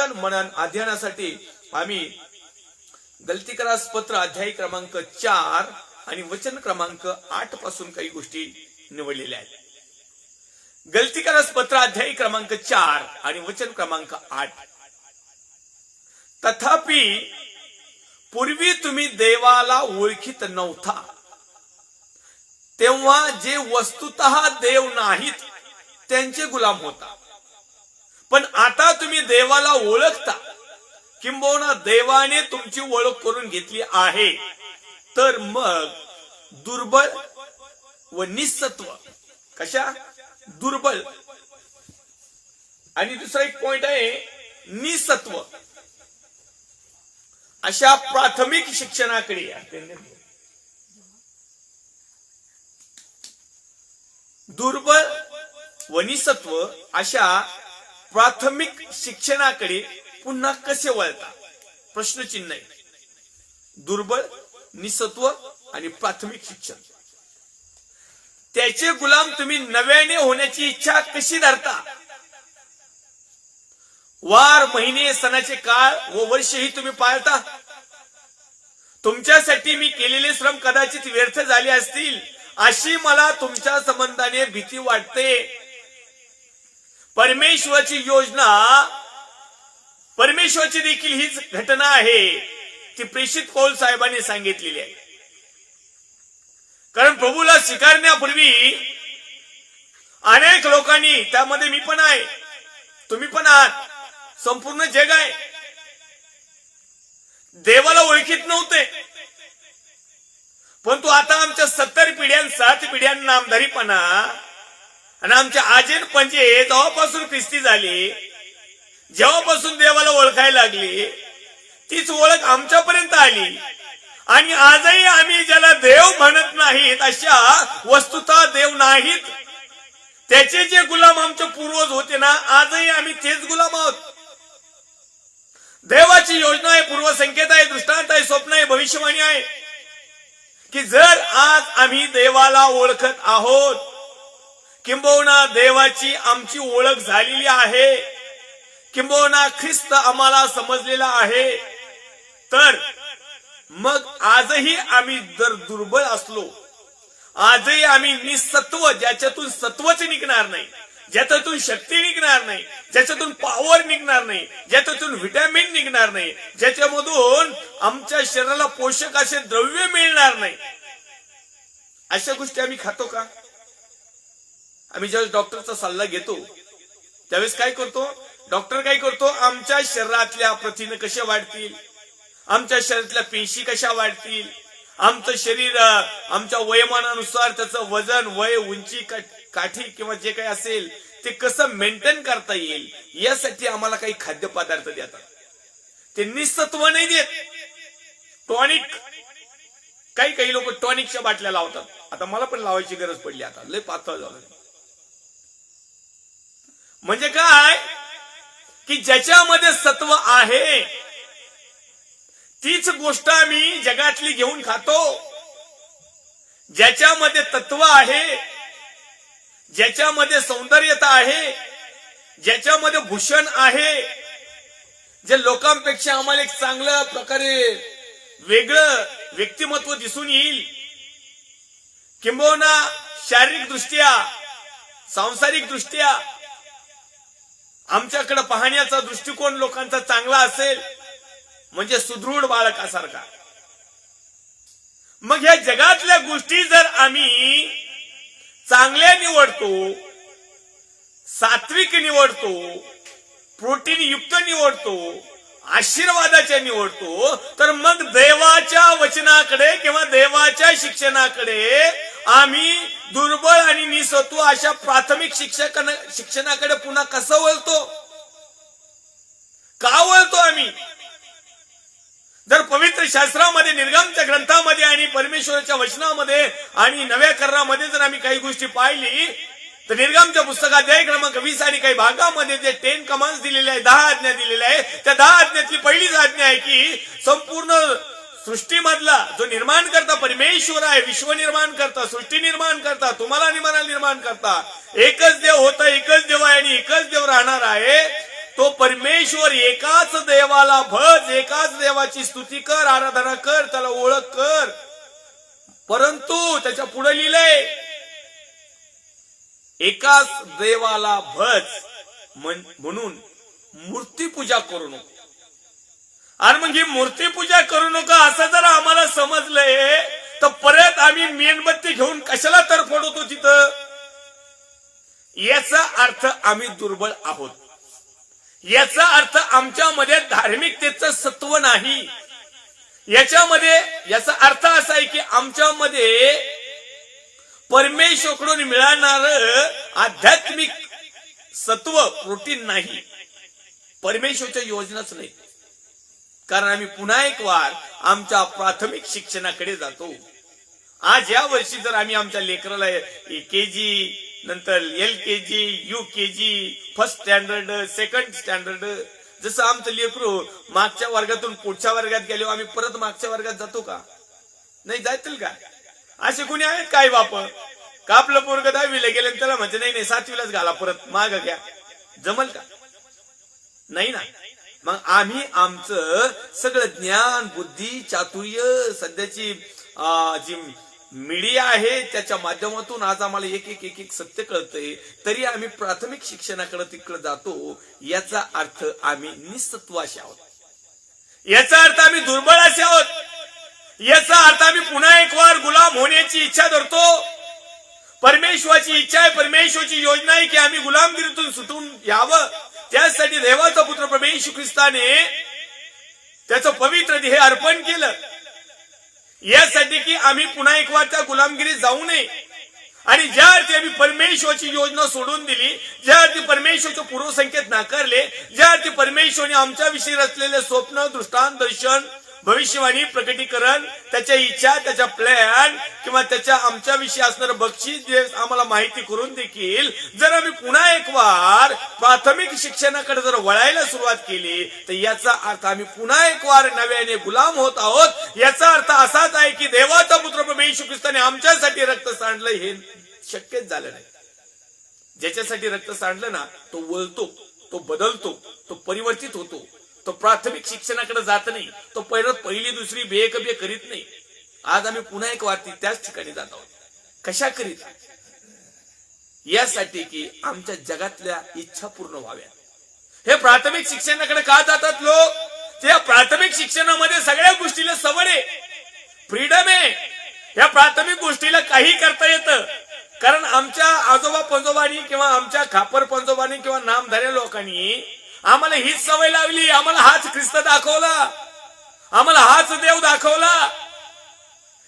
वाचन मनन अध्ययनासाठी आम्ही गलतीकरास पत्र अध्याय क्रमांक 4 आणि वचन क्रमांक 8 पासून काही गोष्टी निवडलेल्या आहेत। गलतीकरास पत्र अध्याय क्रमांक 4 आणि वचन क्रमांक 8। तथापि पूर्वी तुम्ही देवाला ओळखीत नव्हता, तेव्हा जे वस्तुतः देव नाहीत त्यांचे गुलाम होता, पण आता तुम्ही देवाला ओळखता, किंबहुना देवाने तुमची ओळख करून घेतली आहे, तर मग दुर्बळ व निस्सत्व कशा दुर्बळ आणि दुसरा एक पॉइंट आहे निस्सत्व अशा प्राथमिक शिक्षणाकडे या। दुर्बळ व निस्सत्व अशा प्राथमिक शिक्षणाकडे पुन्हा कसे वळता प्रश्नचिन्ह आहे। दुर्बळ निस्सत्व आणि प्राथमिक शिक्षण, त्याचे गुलाम तुम्ही नव्याने होण्याची इच्छा कशी धरता? वार महिने सणाचे काळ व वर्षही तुम्ही पाळता। तुमच्यासाठी मी केलेले श्रम कदाचित व्यर्थ झाले असतील अशी मला तुमच्या संबंधाने भीती वाटते। परमेश्वराची योजना, परमेश्वराची देखील हीच घटना आहे ती प्रेषित पौल साहेबांनी सांगितलेली आहे। कारण प्रभूला स्वीकारण्यापूर्वी अनेक लोकांनी, त्यामध्ये मी पण आहे, तुम्ही पण आहात, संपूर्ण जग आहे, देवाला ओळखीत नव्हते, परंतु आता आमच्या 70 पिढ्या 7 पिढ्या नामधारीपणा आणि आमच्या आजेन पंजे जेव्हापासून ख्रिस्ती झाली, जेव्हापासून देवाला ओळखायला लागली, तीच ओळख आमच्यापर्यंत आली आणि आजही आम्ही ज्याला देव म्हणत नाहीत अशा वस्तुतः देव नाहीत त्याचे जे गुलाम आमचे पूर्वज होते ना, आजही आम्ही तेच गुलाम आहोत। देवाची योजना आहे, पूर्वसंकेत आहे, दृष्टांत आहे, स्वप्न आहे, भविष्यवाणी आहे की जर आज आम्ही देवाला ओळखत आहोत, किंबहुना देवाची आमची ओळख झालेली आहे, किंबहुना ख्रिस्त आम्हाला समजलेला आहे, तर मग आजही आम्ही जर दुर्बळ असलो, आजही आम्ही निस्सत्व, ज्याच्यातून सत्वच निघणार नाही, ज्याच्यातून शक्ती निघणार नाही, ज्याच्यातून पॉवर निघणार नाही, ज्याच्यातून व्हिटॅमिन निघणार नाही, ज्याच्यामधून आमच्या शरीराला पोषक असे द्रव्य मिळणार नाही, अशा गोष्टी आम्ही खातो का? आम्ही ज्यावेळेस डॉक्टरचा सल्ला घेतो त्यावेळेस काय करतो? डॉक्टर काय करतो? आमच्या शरीरातल्या प्रथिने कशा वाढतील, आमच्या शरीरातल्या पेशी कशा वाढतील, आमचं शरीर आमच्या वयोमानानुसार त्याचं वजन, वय, उंची, काठी किंवा जे काही असेल ते कसं मेंटेन करता येईल, यासाठी आम्हाला काही खाद्यपदार्थ देतात। ते निस्सत्व नाही देत, टॉनिक, काही लोक टॉनिकच्या बाटल्या लावतात। आता मला पण लावायची गरज पडली, आता लय पातळ झालं। म्हणजे काय की ज्याच्यामध्ये सत्व आहे तीच गोष्ट आम्ही जगातली घेऊन खातो। ज्याच्यामध्ये तत्व आहे, ज्याच्यामध्ये सौंदर्यता आहे, ज्याच्यामध्ये भूषण आहे, जे लोकांपेक्षा आम्हाला एक चांगल्या प्रकारे वेगळं व्यक्तिमत्व दिसून येईल, किंबहुना शारीरिक दृष्ट्या, सांसारिक दृष्ट्या आमच्याकडे पाहण्याचा दृष्टिकोन लोकांचा चांगला असेल, म्हणजे सुदृढ बाळकासारखा, मग ह्या जगातल्या गोष्टी जर आम्ही चांगल्या निवडतो, सात्विक निवडतो, प्रोटीन युक्त निवडतो, आशीर्वादाच्या निवडतो, तर मग देवाच्या वचनाकडे किंवा देवाच्या शिक्षणाकडे आम्ही दुर्बळ आणि निस्सत्व अशा प्राथमिक शिक्षणाकडे पुन्हा कसं वळतो? का वळतो आम्ही? जर पवित्र शास्त्रामध्ये, निर्गमच्या ग्रंथामध्ये आणि परमेश्वराच्या वचनामध्ये आणि नव्या करारामध्ये जर आम्ही काही गोष्टी पाहिली, तर निर्गमच्या पुस्तकात अध्याय क्रमांक 20 आणि काही भागामध्ये जे 10 कमांड्स दिलेले आहे, 10 आज्ञा दिलेल्या आहे, त्या 10 आज्ञातली पहिलीच आज्ञा आहे की संपूर्ण सृष्टीमधला जो निर्माण करता परमेश्वर आहे, विश्व निर्माण करता, सृष्टी निर्माण करता, तुम्हाला आणि मला निर्माण करता, एकच देव होता, एकच देव आहे आणि एकच देव राहणार आहे, तो परमेश्वर एकाच देवाला भज, एकाच देवाची स्तुती कर, आराधना कर, त्याला ओळख कर. परंतु त्याच्या पुढे लिहिलंय एकाच देवाला भज म्हणून मूर्तीपूजा करू नको. आणि मग ही मूर्तीपूजा करू नका असं जर आम्हाला समजलंय तर परत आम्ही मेणबत्ती घेऊन कशाला तरफडतो तिथं? याचा अर्थ आम्ही दुर्बळ आहोत. याचा अर्थ आमच्यामध्ये धार्मिकतेचं सत्व नाही. याचा अर्थ असा आहे की आमच्यामध्ये परमेश्वराकडून मिळणार आध्यात्मिक सत्व प्रोटीन नाही, परमेश्वराच्या योजनाच नाही. कारण आम्ही पुन्हा एक वार आमच्या प्राथमिक शिक्षणाकडे जातो. आज या वर्षी जर आम्ही आमच्या लेकराला KG, नंतर LKG, UKG, first standard, second standard, जसं आमचं लेकरू मागच्या वर्गातून पुढच्या वर्गात गेलो आम्ही परत मागच्या वर्गात जातो का? नाही जातील का? असे कुणी आहेत काय बाप का आपलं पोरग 10वीला गेले त्याला म्हणजे नाही नाही 7वीलाच घाला परत माग घ्या, जमल का? नाही ना. मग आम्ही आमचं सगळं ज्ञान, बुद्धी, चातुर्य, सध्याची जी मीडिया आहे त्याच्या माध्यमातून आज आम्हाला एक सत्य कळतंय, तरी आम्ही प्राथमिक शिक्षणाकडे तिकडे जातो. याचा अर्थ आम्ही निसत्वाशी आहोत. याचा अर्थ आम्ही दुर्बळ असे आहोत. याचा अर्थ आम्ही पुन्हा एक वार गुलाम होण्याची इच्छा धरतो. परमेश्वराची इच्छा आहे, परमेश्वराची योजना आहे की आम्ही गुलामगिरीतून सुटून यावं. त्यासाठी देवाचा पुत्र प्रभू येशू ख्रिस्ताने त्याचं पवित्र देह अर्पण केलं, यासाठी की आम्ही पुन्हा एक वार त्या गुलामगिरीत जाऊ नये. आणि ज्या अर्थी आम्ही परमेश्वराची योजना सोडून दिली, ज्या अर्थी परमेश्वरचे पूर्वसंकेत नाकारले, ज्या अर्थी परमेश्वराने आमच्याविषयी रचलेले स्वप्न, दृष्टांत, दर्शन, भविष्यवाणी, प्रकटीकरण, त्याच्या इच्छा, त्याच्या प्लॅन किंवा त्याच्या आमच्याविषयी असणारं बक्षीस जे आम्हाला माहिती करून देखील जर आम्ही पुन्हा एक वार प्राथमिक शिक्षणाकडे जर वळायला सुरुवात केली तर याचा अर्थ आम्ही पुन्हा एक वार नव्याने गुलाम होत आहोत. याचा अर्थ असाच आहे की देवाचा पुत्र प्रभू येशू ख्रिस्ताने आमच्यासाठी रक्त सांडलं हे शक्यच झालं नाही. ज्याच्यासाठी रक्त सांडलं ना तो वळतो, तो बदलतो, तो परिवर्तित होतो. तो प्राथमिक शिक्षणाकडे जात नाही, तो पहिली दुसरी बे करीत नाही. आज आम्ही पुन्हा एक वारती त्याच ठिकाणी जात आहोत. कशा करीत? यासाठी की आमच्या जगातल्या इच्छा पूर्ण व्हाव्या. हे प्राथमिक शिक्षणाकडे का जातात लोक? त्या प्राथमिक शिक्षणामध्ये सगळ्या गोष्टीला सवड आहे, फ्रीडम आहे. या प्राथमिक गोष्टीला काही करता येतं. कारण आमच्या आजोबा पंजोबांनी किंवा आमच्या खापर पंजोबांनी किंवा नामधाऱ्या लोकांनी आम्हाला हीच सवय लावली. आम्हाला हाच ख्रिस्त दाखवला, आम्हाला हाच देव दाखवला.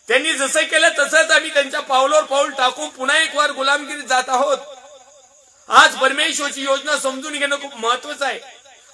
त्यांनी जसं केलं तसंच आम्ही त्यांच्या पावलावर पाऊल टाकून पुन्हा एक वार गुलामगिरीत जात आहोत. आज परमेश्वराची योजना समजून घेणं खूप महत्वाचं आहे.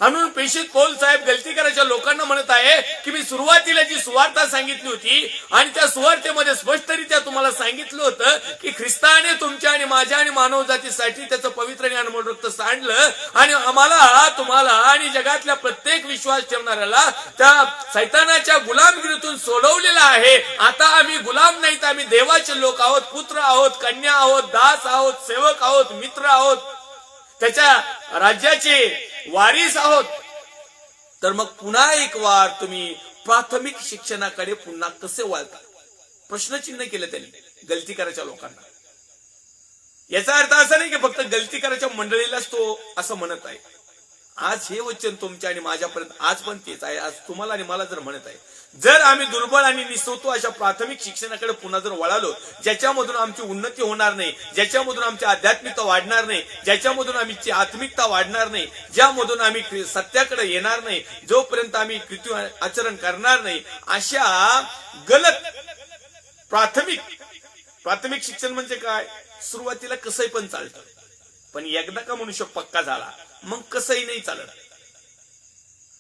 म्हणून प्रेषित पौल साहेब गलती करायच्या लोकांना म्हणत आहे की मी सुरुवातीला जी सुवार्ता सांगितली होती आणि त्या सुवार्तेमध्ये स्पष्टरित्या तुम्हाला सांगितलं होतं की ख्रिस्ताने तुमच्या आणि माझ्या आणि मानव जातीसाठी त्याचं पवित्र आणि अनमोल रक्त सांडलं आणि आम्हाला, तुम्हाला आणि जगातल्या प्रत्येक विश्वास ठेवणाऱ्याला त्या सैतानाच्या गुलामगिरीतून सोडवलेलं आहे. आता आम्ही गुलाम नाहीत, आम्ही देवाचे लोक आहोत, पुत्र आहोत, कन्या आहोत, दास आहोत, सेवक आहोत, मित्र आहोत, त्याच्या राज्याचे वारीस आहोत. तर मग पुन्हा एक वार तुम्ही प्राथमिक शिक्षणाकडे पुन्हा कसे वळता? प्रश्नचिन्ह केलं त्यांनी गलती करायच्या लोकांना. याचा अर्थ असा नाही की फक्त गलती करायच्या मंडळीलाच तो असं म्हणत आहे. आज हे वचन तुमच्या आणि माझ्यापर्यंत आज पण तेच आहे. आज तुम्हाला आणि मला जर म्हणत आहे, जर आम्ही दुर्बळ आणि निसवतो अशा प्राथमिक शिक्षणाकडे पुन्हा जर वळालो, ज्याच्यामधून आमची उन्नती होणार नाही, ज्याच्यामधून आमची आध्यात्मिकता वाढणार नाही, ज्याच्यामधून आमची आत्मिकता वाढणार नाही, ज्यामधून आम्ही सत्याकडे येणार नाही, जोपर्यंत आम्ही कृती आचरण करणार नाही, अशा गलत प्राथमिक शिक्षण म्हणजे काय? सुरुवातीला कसंही पण चालतं, पण एकदा का मनुष्य पक्का झाला मग कसंही नाही चालत.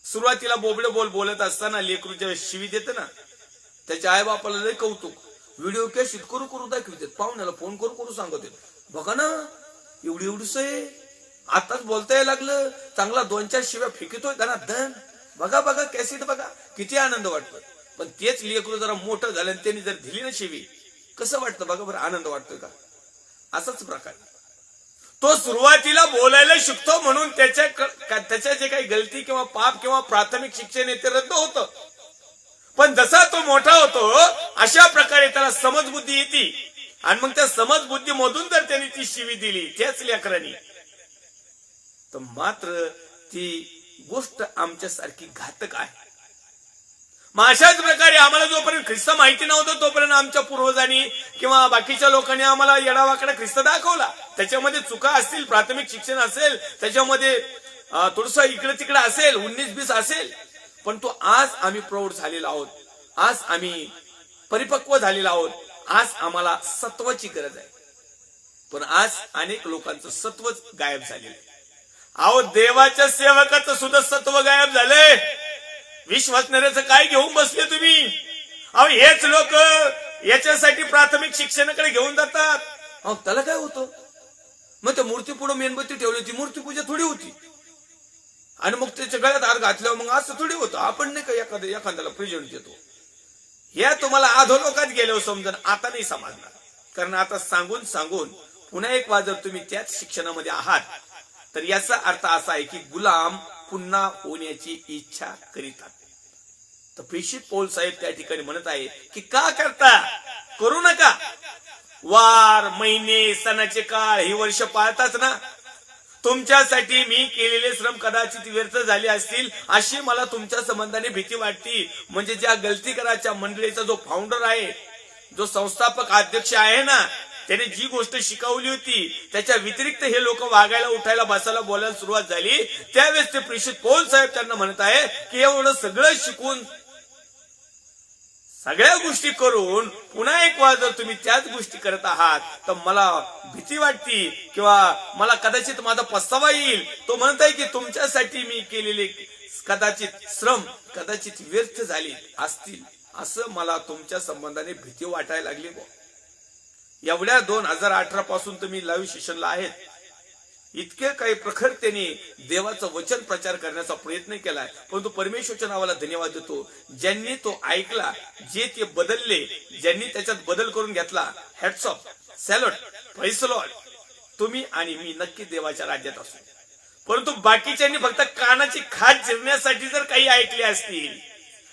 सुरुवातीला बोबडे बोलत असताना लेकरू जेव्हा शिवी देते ना, त्याच्या आई बापाला लय कौतुक, व्हिडिओ कॅसेट करू दाखवतात, पाहुण्याला फोन करू सांगत, बघा ना एवढीच आहे, आताच बोलता यायला लागलं, चांगला 2-4 शिव्या फेकतोय धन, बघा कॅसेट बघा, किती आनंद वाटतो. पण तेच लेकरू जरा मोठं झालं आणि त्यांनी जर दिली ना शिवी, कसं वाटतं बघा बरं, आनंद वाटतोय का? असाच प्रकार तो सुरुवातीला बोलायला शिकतो म्हणून त्याच्या जे काही गलती किंवा पाप किंवा प्राथमिक शिक्षण आहे ते रद्द होतं. पण जसा तो मोठा होतो अशा प्रकारे त्याला समजबुद्धी येते आणि मग त्या समजबुद्धीमधून जर त्यांनी ती शिवी दिली त्याच लेकरांनी तर मात्र ती गोष्ट आमच्यासारखी घातक आहे. मग अशाच प्रकारे आम्हाला जोपर्यंत ख्रिस्त माहिती नव्हतं तोपर्यंत आमच्या पूर्वजांनी किंवा बाकीच्या लोकांनी आम्हाला येडावाकडा ख्रिस्त दाखवला. त्याच्यामध्ये चुका असतील, प्राथमिक शिक्षण असेल, त्याच्यामध्ये थोडंसं इकडे तिकडे असेल, 19-20 असेल, पण तो आज आम्ही प्रौढ झालेलो आहोत, आज आम्ही परिपक्व झालेलो आहोत, आज आम्हाला सत्वाची गरज आहे. पण आज अनेक लोकांचं सत्वच गायब झालेलं आहे. अहो देवाच्या सेवकाचं सुद्धा सत्व गायब झालंय. विश्वासणाऱ्याचं काय घेऊन बसले तुम्ही? अहो हेच लोक याच्यासाठी प्राथमिक शिक्षणाकडे घेऊन जातात. अहो त्याला काय होतं? मग त्या मूर्ती पुढे मेणबत्ती ठेवली होती, मूर्तीपूजा थोडी होती, आणि मग त्याच्या गळ्यात हार घातल्यावर मग असं थोडी होतं. आपण नाही का एखाद्याला प्रेझेंट देतो. या तुम्हाला अधोलोकात गेल्यावर समजून आता नाही समजणार. कारण आता सांगून सांगून पुन्हा एक वार जर तुम्ही त्याच शिक्षणामध्ये आहात तर याचा अर्थ असा आहे की गुलाम पुन्हा होण्याची इच्छा करीतात. तर प्रेषित पौल साहेब त्या ठिकाणी म्हणत आहे की का करता? करू नका. वार, महिने, सणाचे काळ ही वर्ष पाळताच ना. तुमच्यासाठी मी केलेले श्रम कदाचित व्यर्थ झाले असतील अशी मला तुमच्या संबंधाने भीती वाटते. म्हणजे ज्या गलती कराच्या मंडळीचा जो फाउंडर आहे, जो संस्थापक अध्यक्ष आहे ना, त्याने जी गोष्ट शिकवली होती त्याच्या व्यतिरिक्त हे लोक वागायला, उठायला, बसायला, बोलायला सुरुवात झाली. त्यावेळेस ते प्रेषित पौल साहेब त्यांना म्हणत आहे की एवढं सगळं शिकून, सगळ्या गोष्टी करून पुन्हा एक वेळा जर तुम्ही त्याच गोष्टी करत आहात तर मला भीती वाटते किंवा मला कदाचित माझा पस्तावा येईल. तो म्हणत आहे की तुमच्यासाठी मी केलेले कदाचित श्रम कदाचित व्यर्थ झाले असतील असं मला तुमच्या संबंधाने भीती वाटायला लागली. एवढ्या 2018 पासून तुम्ही लाईव्ह सेशनला आहेत. इतके काही प्रखरतेने देवाचं वचन प्रचार करण्याचा प्रयत्न केलाय. परंतु परमेश्वरच्या नावाला धन्यवाद देतो ज्यांनी तो ऐकला, जे ते बदलले, ज्यांनी त्याच्यात बदल करून घेतला. Hats off, salute, praise the Lord. तुम्ही आणि मी नक्की देवाच्या राज्यात असू. परंतु बाकीच्यांनी फक्त कानाची खाज जिरण्यासाठी जर काही ऐकले असतील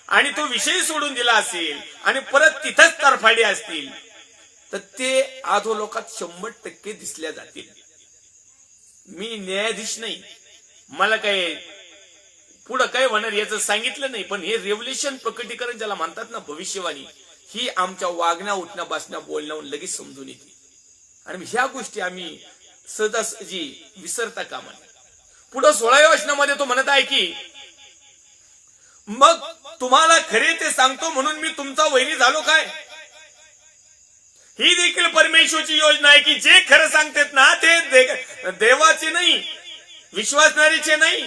आणि तो विषय सोडून दिला असेल आणि परत तिथंच तरफाडे असतील तर ते अधोलोकात 100% दिसल्या जातील. मी न्यायाधीश नाही, मला काय पुढं काय होणार याचं सांगितलं नाही, पण हे रेव्होल्युशन प्रकटीकरण ज्याला म्हणतात ना, भविष्यवाणी, ही आमच्या वागण्या, उठण्या, बसण्या, बोलण्यावर लगेच समजून येते. आणि ह्या गोष्टी आम्ही सहजासहजी विसरता कामा नये. पुढं 16व्या वचनामध्ये तो म्हणत आहे की मग तुम्हाला खरे ते सांगतो म्हणून मी तुमचा वैरी झालो काय? ही देखील परमेश्वरची योजना आहे की जे खरं सांगतात ना ते देवाचे नाही, विश्वासणारीचे नाही,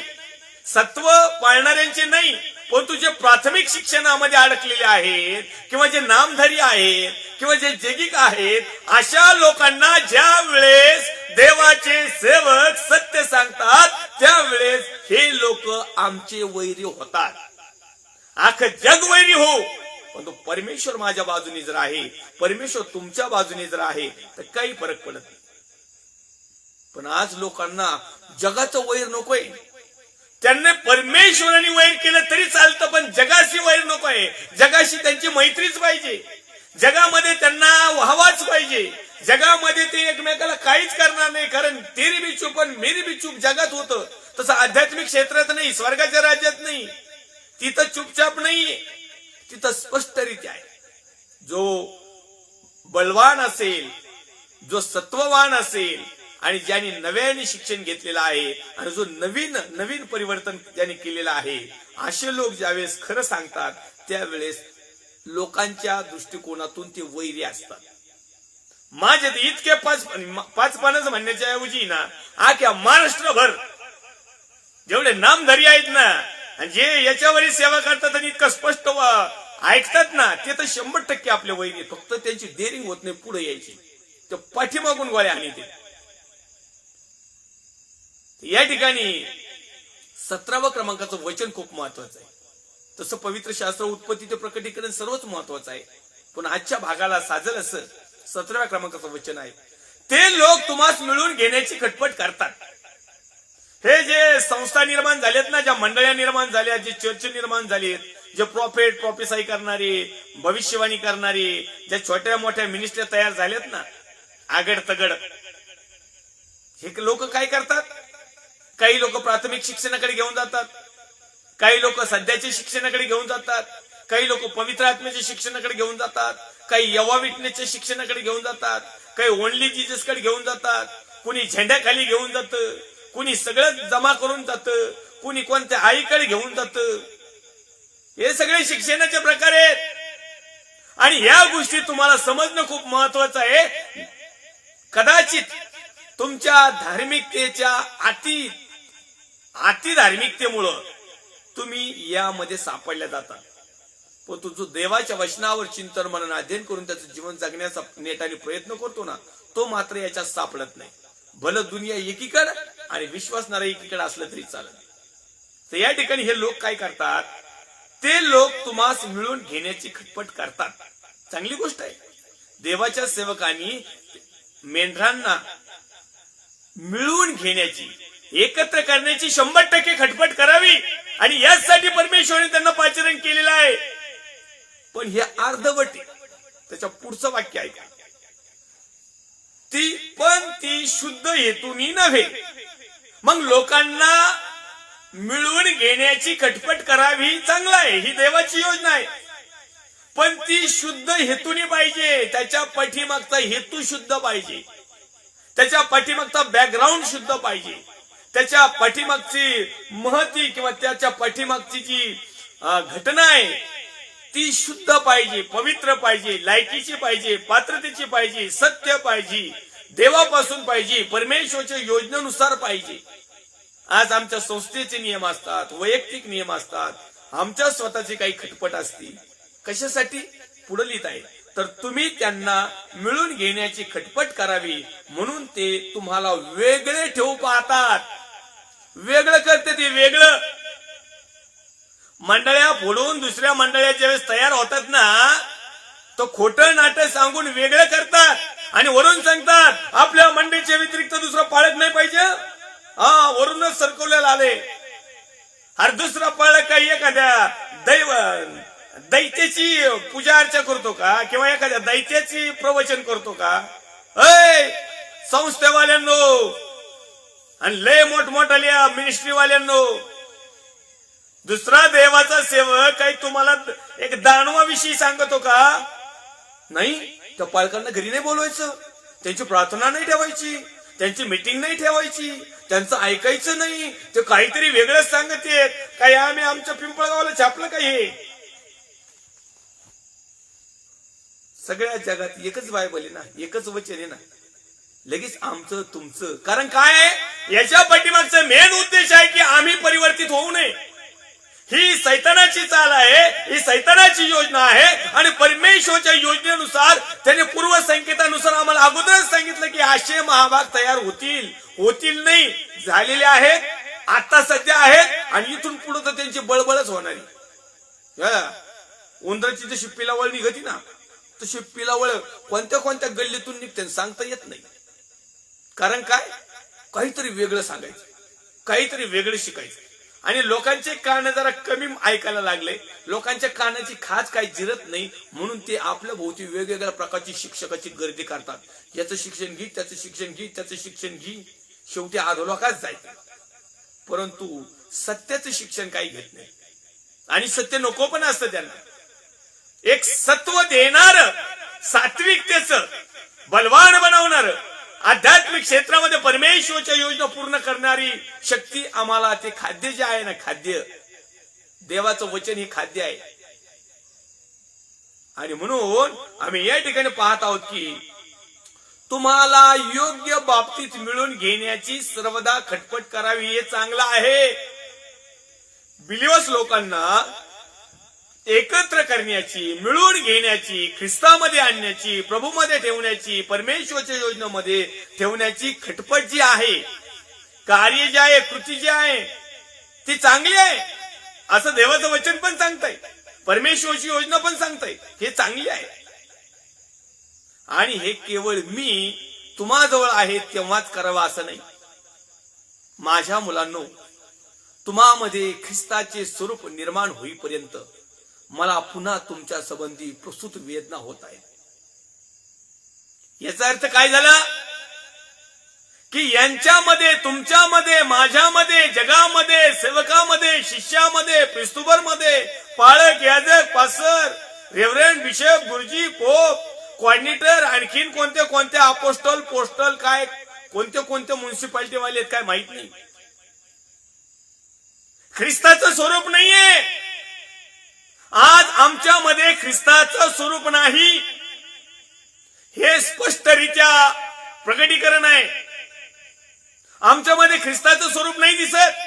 सत्व पाळणाऱ्यांचे नाही, पण तुझे प्राथमिक शिक्षणामध्ये अडकलेले आहेत किंवा जे नामधारी आहेत किंवा जे जगिक आहेत अशा लोकांना ज्या वेळेस देवाचे सेवक सत्य सांगतात त्यावेळेस हे लोक आमचे वैरी होतात. अख्खं जग वैरी हो, पण तो परमेश्वर माझ्या बाजूने जर आहे, परमेश्वर तुमच्या बाजूने जर आहे तर काही फरक पडत नाही. पण आज लोकांना जगाचं वैर नकोय. त्यांनी परमेश्वराने वैर केलं तरी चालतं, पण जगाशी वैर नकोय. जगाशी त्यांची मैत्रीच पाहिजे. जगामध्ये त्यांना व्हावाच पाहिजे. जगामध्ये ते एकमेकाला काहीच करणार नाही. कारण तेरी बी चूप आणि मेरी बी चूप जगात होतं तसं आध्यात्मिक क्षेत्रात नाही, स्वर्गाच्या राज्यात नाही. तिथं चुपचाप नाही, तिथं स्पष्टरित्या आहे. जो बलवान असेल, जो सत्ववान असेल आणि ज्यांनी नव्याने शिक्षण घेतलेलं आहे आणि जो नवीन परिवर्तन ज्यांनी केलेलं आहे, असे लोक ज्यावेळेस खरं सांगतात त्यावेळेस लोकांच्या दृष्टिकोनातून ते वैरी असतात. माझे इतके पाच पानच म्हणण्याच्या ऐवजी ना आख्या महाराष्ट्रभर जेवढे नामधारी आहेत ना आणि जे याच्यावरील सेवा करतात आणि इतकं स्पष्ट ऐकतात ना, ते तर 100% आपल्या वैरी. फक्त त्यांची डेअरिंग होत नाही पुढे यायची, ते पाठीमागून गोळ्या आणि ते. या ठिकाणी 17व्या क्रमांकाचं वचन खूप महत्वाचं आहे. तसं पवित्र शास्त्र, उत्पत्ती ते प्रकटीकरण सर्वच महत्वाचं आहे. पण आजच्या भागाला साजल असं 17व्या क्रमांकाचं वचन आहे. ते लोक तुम्हास मिळून घेण्याची खटपट करतात. हे जे संस्था निर्माण झालेत ना, ज्या मंडळ्या निर्माण झाल्या, जे चर्च निर्माण झालेत, जे प्रोफेसाई करणारे, भविष्यवाणी करणारे, ज्या छोट्या मोठ्या मिनिस्टर तयार झालेत ना, आगड तगड, हे लोक काय करतात? काही लोक प्राथमिक शिक्षणाकडे घेऊन जातात, काही लोक सध्याच्या शिक्षणाकडे घेऊन जातात, काही लोक पवित्र आत्म्याच्या शिक्षणाकडे घेऊन जातात, काही यवा विटनेसच्या शिक्षणाकडे घेऊन जातात, काही ओनली जीजसकडे घेऊन जातात, कुणी झेंड्याखाली घेऊन जातं, कुणी सगळं जमा करून जातं, कुणी कोणत्या आईकडे घेऊन जातं. हे सगळे शिक्षणाचे प्रकार आहेत. आणि या गोष्टी तुम्हाला समजणं खूप महत्वाचं आहे. कदाचित तुमच्या धार्मिकतेच्या अति धार्मिकतेमुळं तुम्ही यामध्ये सापडल्या जातात. पण तो जो देवाच्या वचनावर चिंतन मनन अध्ययन करून त्याचं जीवन जगण्याचा नेटाने प्रयत्न करतो ना, तो मात्र याच्यात सापडत नाही. भलं दुनिया एकीकडे आणि विश्वासणारा एकीकडे असलं तरी चालत. तर या ठिकाणी हे लोक काय करतात? ते लोक तुम्हास मिळून घेण्याची खटपट करतात. चांगली गोष्ट आहे. देवाच्या सेवकांनी मेंढरांना मिळून घेण्याची, एकत्र करण्याची 100% खटपट करावी. आणि यासाठी परमेश्वराने त्यांना पाचारण केलेलं आहे. पण हे अर्धवट. त्याच्या पुढचं वाक्य ऐका. ती शुद्ध हेतूनी नव्हे. मग लोकांना मिळून घेण्याची खटपट करावी, चांगलं आहे, ही देवाची योजना आहे. पण ती शुद्ध हेतूनी पाहिजे. त्याच्या पाठीमागचा हेतू शुद्ध पाहिजे, त्याच्या पाठीमागचा बॅकग्राऊंड शुद्ध पाहिजे, त्याच्या पाठीमागची महती किंवा त्याच्या पाठीमागची जी घटना आहे ती शुद्ध पाहिजे, पवित्र पाहिजे, लायकीची पाहिजे, पात्रतेची पाहिजे, सत्य पाहिजे, देवापासून पाहिजे, परमेश्वराच्या योजनेनुसार पाहिजे. आज आमच्या संस्थेचे नियम असतात, वैयक्तिक नियम असतात, आमच्या स्वतःची काही खटपट असते. कशासाठी? पुढे लिहित आहे, तर तुम्ही त्यांना मिळून घेण्याची खटपट करावी म्हणून ते तुम्हाला वेगळे ठेवू पाहतात. वेगळं करते ते वेगळं. मंडळ्या फोडून दुसऱ्या मंडळाच्या वेळेस तयार होतात ना, तो खोटं नाटक सांगून वेगळं करतात आणि वरून सांगतात आपल्या मंडळीच्या व्यतिरिक्त दुसरा पाळत नाही पाहिजे. वरूनच सरकवलेला आले. अरे दुसरा पाळक काही एखाद्या दैत्याची पूजा अर्चा करतो का, किंवा एखाद्या दैत्याची प्रवचन करतो का? संस्थेवाल्यांनो आणि लय मोठमोठ्या मिनिस्ट्रीवाल्यांनो, दुसरा देवाचा सेवक काही तुम्हाला एक दानवाविषयी सांगतो का? नाही. त्या पालकांना घरी नाही बोलवायचं, त्यांची प्रार्थना नाही ठेवायची, त्यांची मीटिंग नाही ठेवायची, त्यांचं ऐकायचं नाही. ते काहीतरी वेगळंच सांगते. काय आम्ही आमच्या पिंपळगावला छापलं का? हे सगळ्या जगात एकच बायबल आहे ना, एकच वचन आहे ना, लगेच आमचं तुमचं. कारण काय आहे? याच्या पाठीमागचा मेन उद्देश आहे की आम्ही परिवर्तित होऊ नये. ही सैतानाची चाल आहे, ही सैतानाची योजना आहे. आणि परमेश्वराच्या योजनेनुसार त्याने पूर्वसंकेतानुसार आम्हाला अगोदरच सांगितलं की असे महाभाग तयार होतील नाही, झालेले आहेत, आता सध्या आहेत आणि इथून पुढे तर त्यांची बळबळच होणारी. उंदराची जशी पिलावळ निघती ना, तशी पिलावळ कोणत्या कोणत्या गल्लीतून निघते सांगता येत नाही. कारण काय? काहीतरी वेगळं सांगायचं, काहीतरी वेगळं शिकायचं. आणि लोकांचे कान जरा कमी ऐकायला लागले, लोकांच्या कानाची खाज काही जिरत नाही, म्हणून ते आपल्या भोवती वेगवेगळ्या प्रकारची शिक्षकाची गर्दी करतात. याचं शिक्षण घे, त्याचं शिक्षण घे, त्याचं शिक्षण घे. शेवटी अधोलोकात जायचं. परंतु सत्याचं शिक्षण काही घेत नाही. आणि सत्य नको पण असतं त्यांना. एक सत्व देणार, सात्विकतेचं बलवान बनवणार, आध्यात्मिक क्षेत्रामध्ये परमेश्वराच्या योजना पूर्ण करणारी शक्ती आम्हाला, ते खाद्य जे आहे ना, खाद्य, देवाचं वचन ही खाद्य आहे. आणि म्हणून आम्ही या ठिकाणी पाहत आहोत की तुम्हाला योग्य बाबतीत मिळून घेण्याची सर्वदा खटपट करावी, हे चांगलं आहे. बिलिव्हर्स लोकांना एकत्र करण्याची, मिळून घेण्याची, ख्रिस्तामध्ये आणण्याची, प्रभूमध्ये ठेवण्याची, परमेश्वराच्या योजनेमध्ये ठेवण्याची खटपट जी आहे, कार्य जे आहे, कृती जी आहे, ती चांगली आहे. असं देवाचं वचन पण सांगताय, परमेश्वराची योजना पण सांगताय. हे चांगली आहे. आणि हे केवळ मी तुम्हाजवळ आहे तेव्हाच करावा असं नाही. माझ्या मुलांनो, तुम्हामध्ये ख्रिस्ताचे स्वरूप निर्माण होईपर्यंत मला पुन्हा तुमच्या संबंधी प्रसूत वेदना होत आहे. याचा अर्थ काय झाला की यांच्यामध्ये, तुमच्यामध्ये, माझ्यामध्ये, जगामध्ये, सेवकामध्ये, शिष्यामध्ये, प्रिस्तुबरमध्ये, पाळक, याजक, पास्टर, रेव्हरंड, बिशप, गुरुजी, पोप, कोऑर्डिनेटर, आणखीन कोणते कोणते अपोस्टल, पोस्टल, काय कोणते कोणते म्युन्सिपालिटी वाले आहेत काय माहित नाही. ख्रिस्ताचं स्वरूप नाहीये. आज आमच्यामध्ये ख्रिस्ताचं स्वरूप नाही, हे स्पष्टरित्या प्रकटीकरण आहे. आमच्यामध्ये ख्रिस्ताचं स्वरूप नाही दिसत.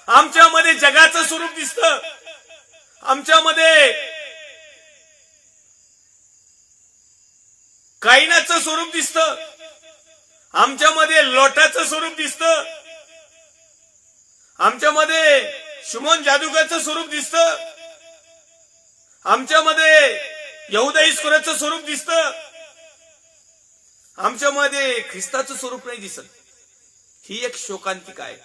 आमच्यामध्ये जगाचं स्वरूप दिसतं. आमच्यामध्ये कायनाचं स्वरूप दिसतं. आमच्यामध्ये लोटाचं स्वरूप दिसतं. आमच्यामध्ये शिमोन जादूगाचं स्वरूप दिसतं. आमच्यामध्ये यहुदा इस्करियोतचं स्वरूप दिसतं. आमच्यामध्ये ख्रिस्ताचं स्वरूप नाही दिसत. ही एक शोकांतिका आहे.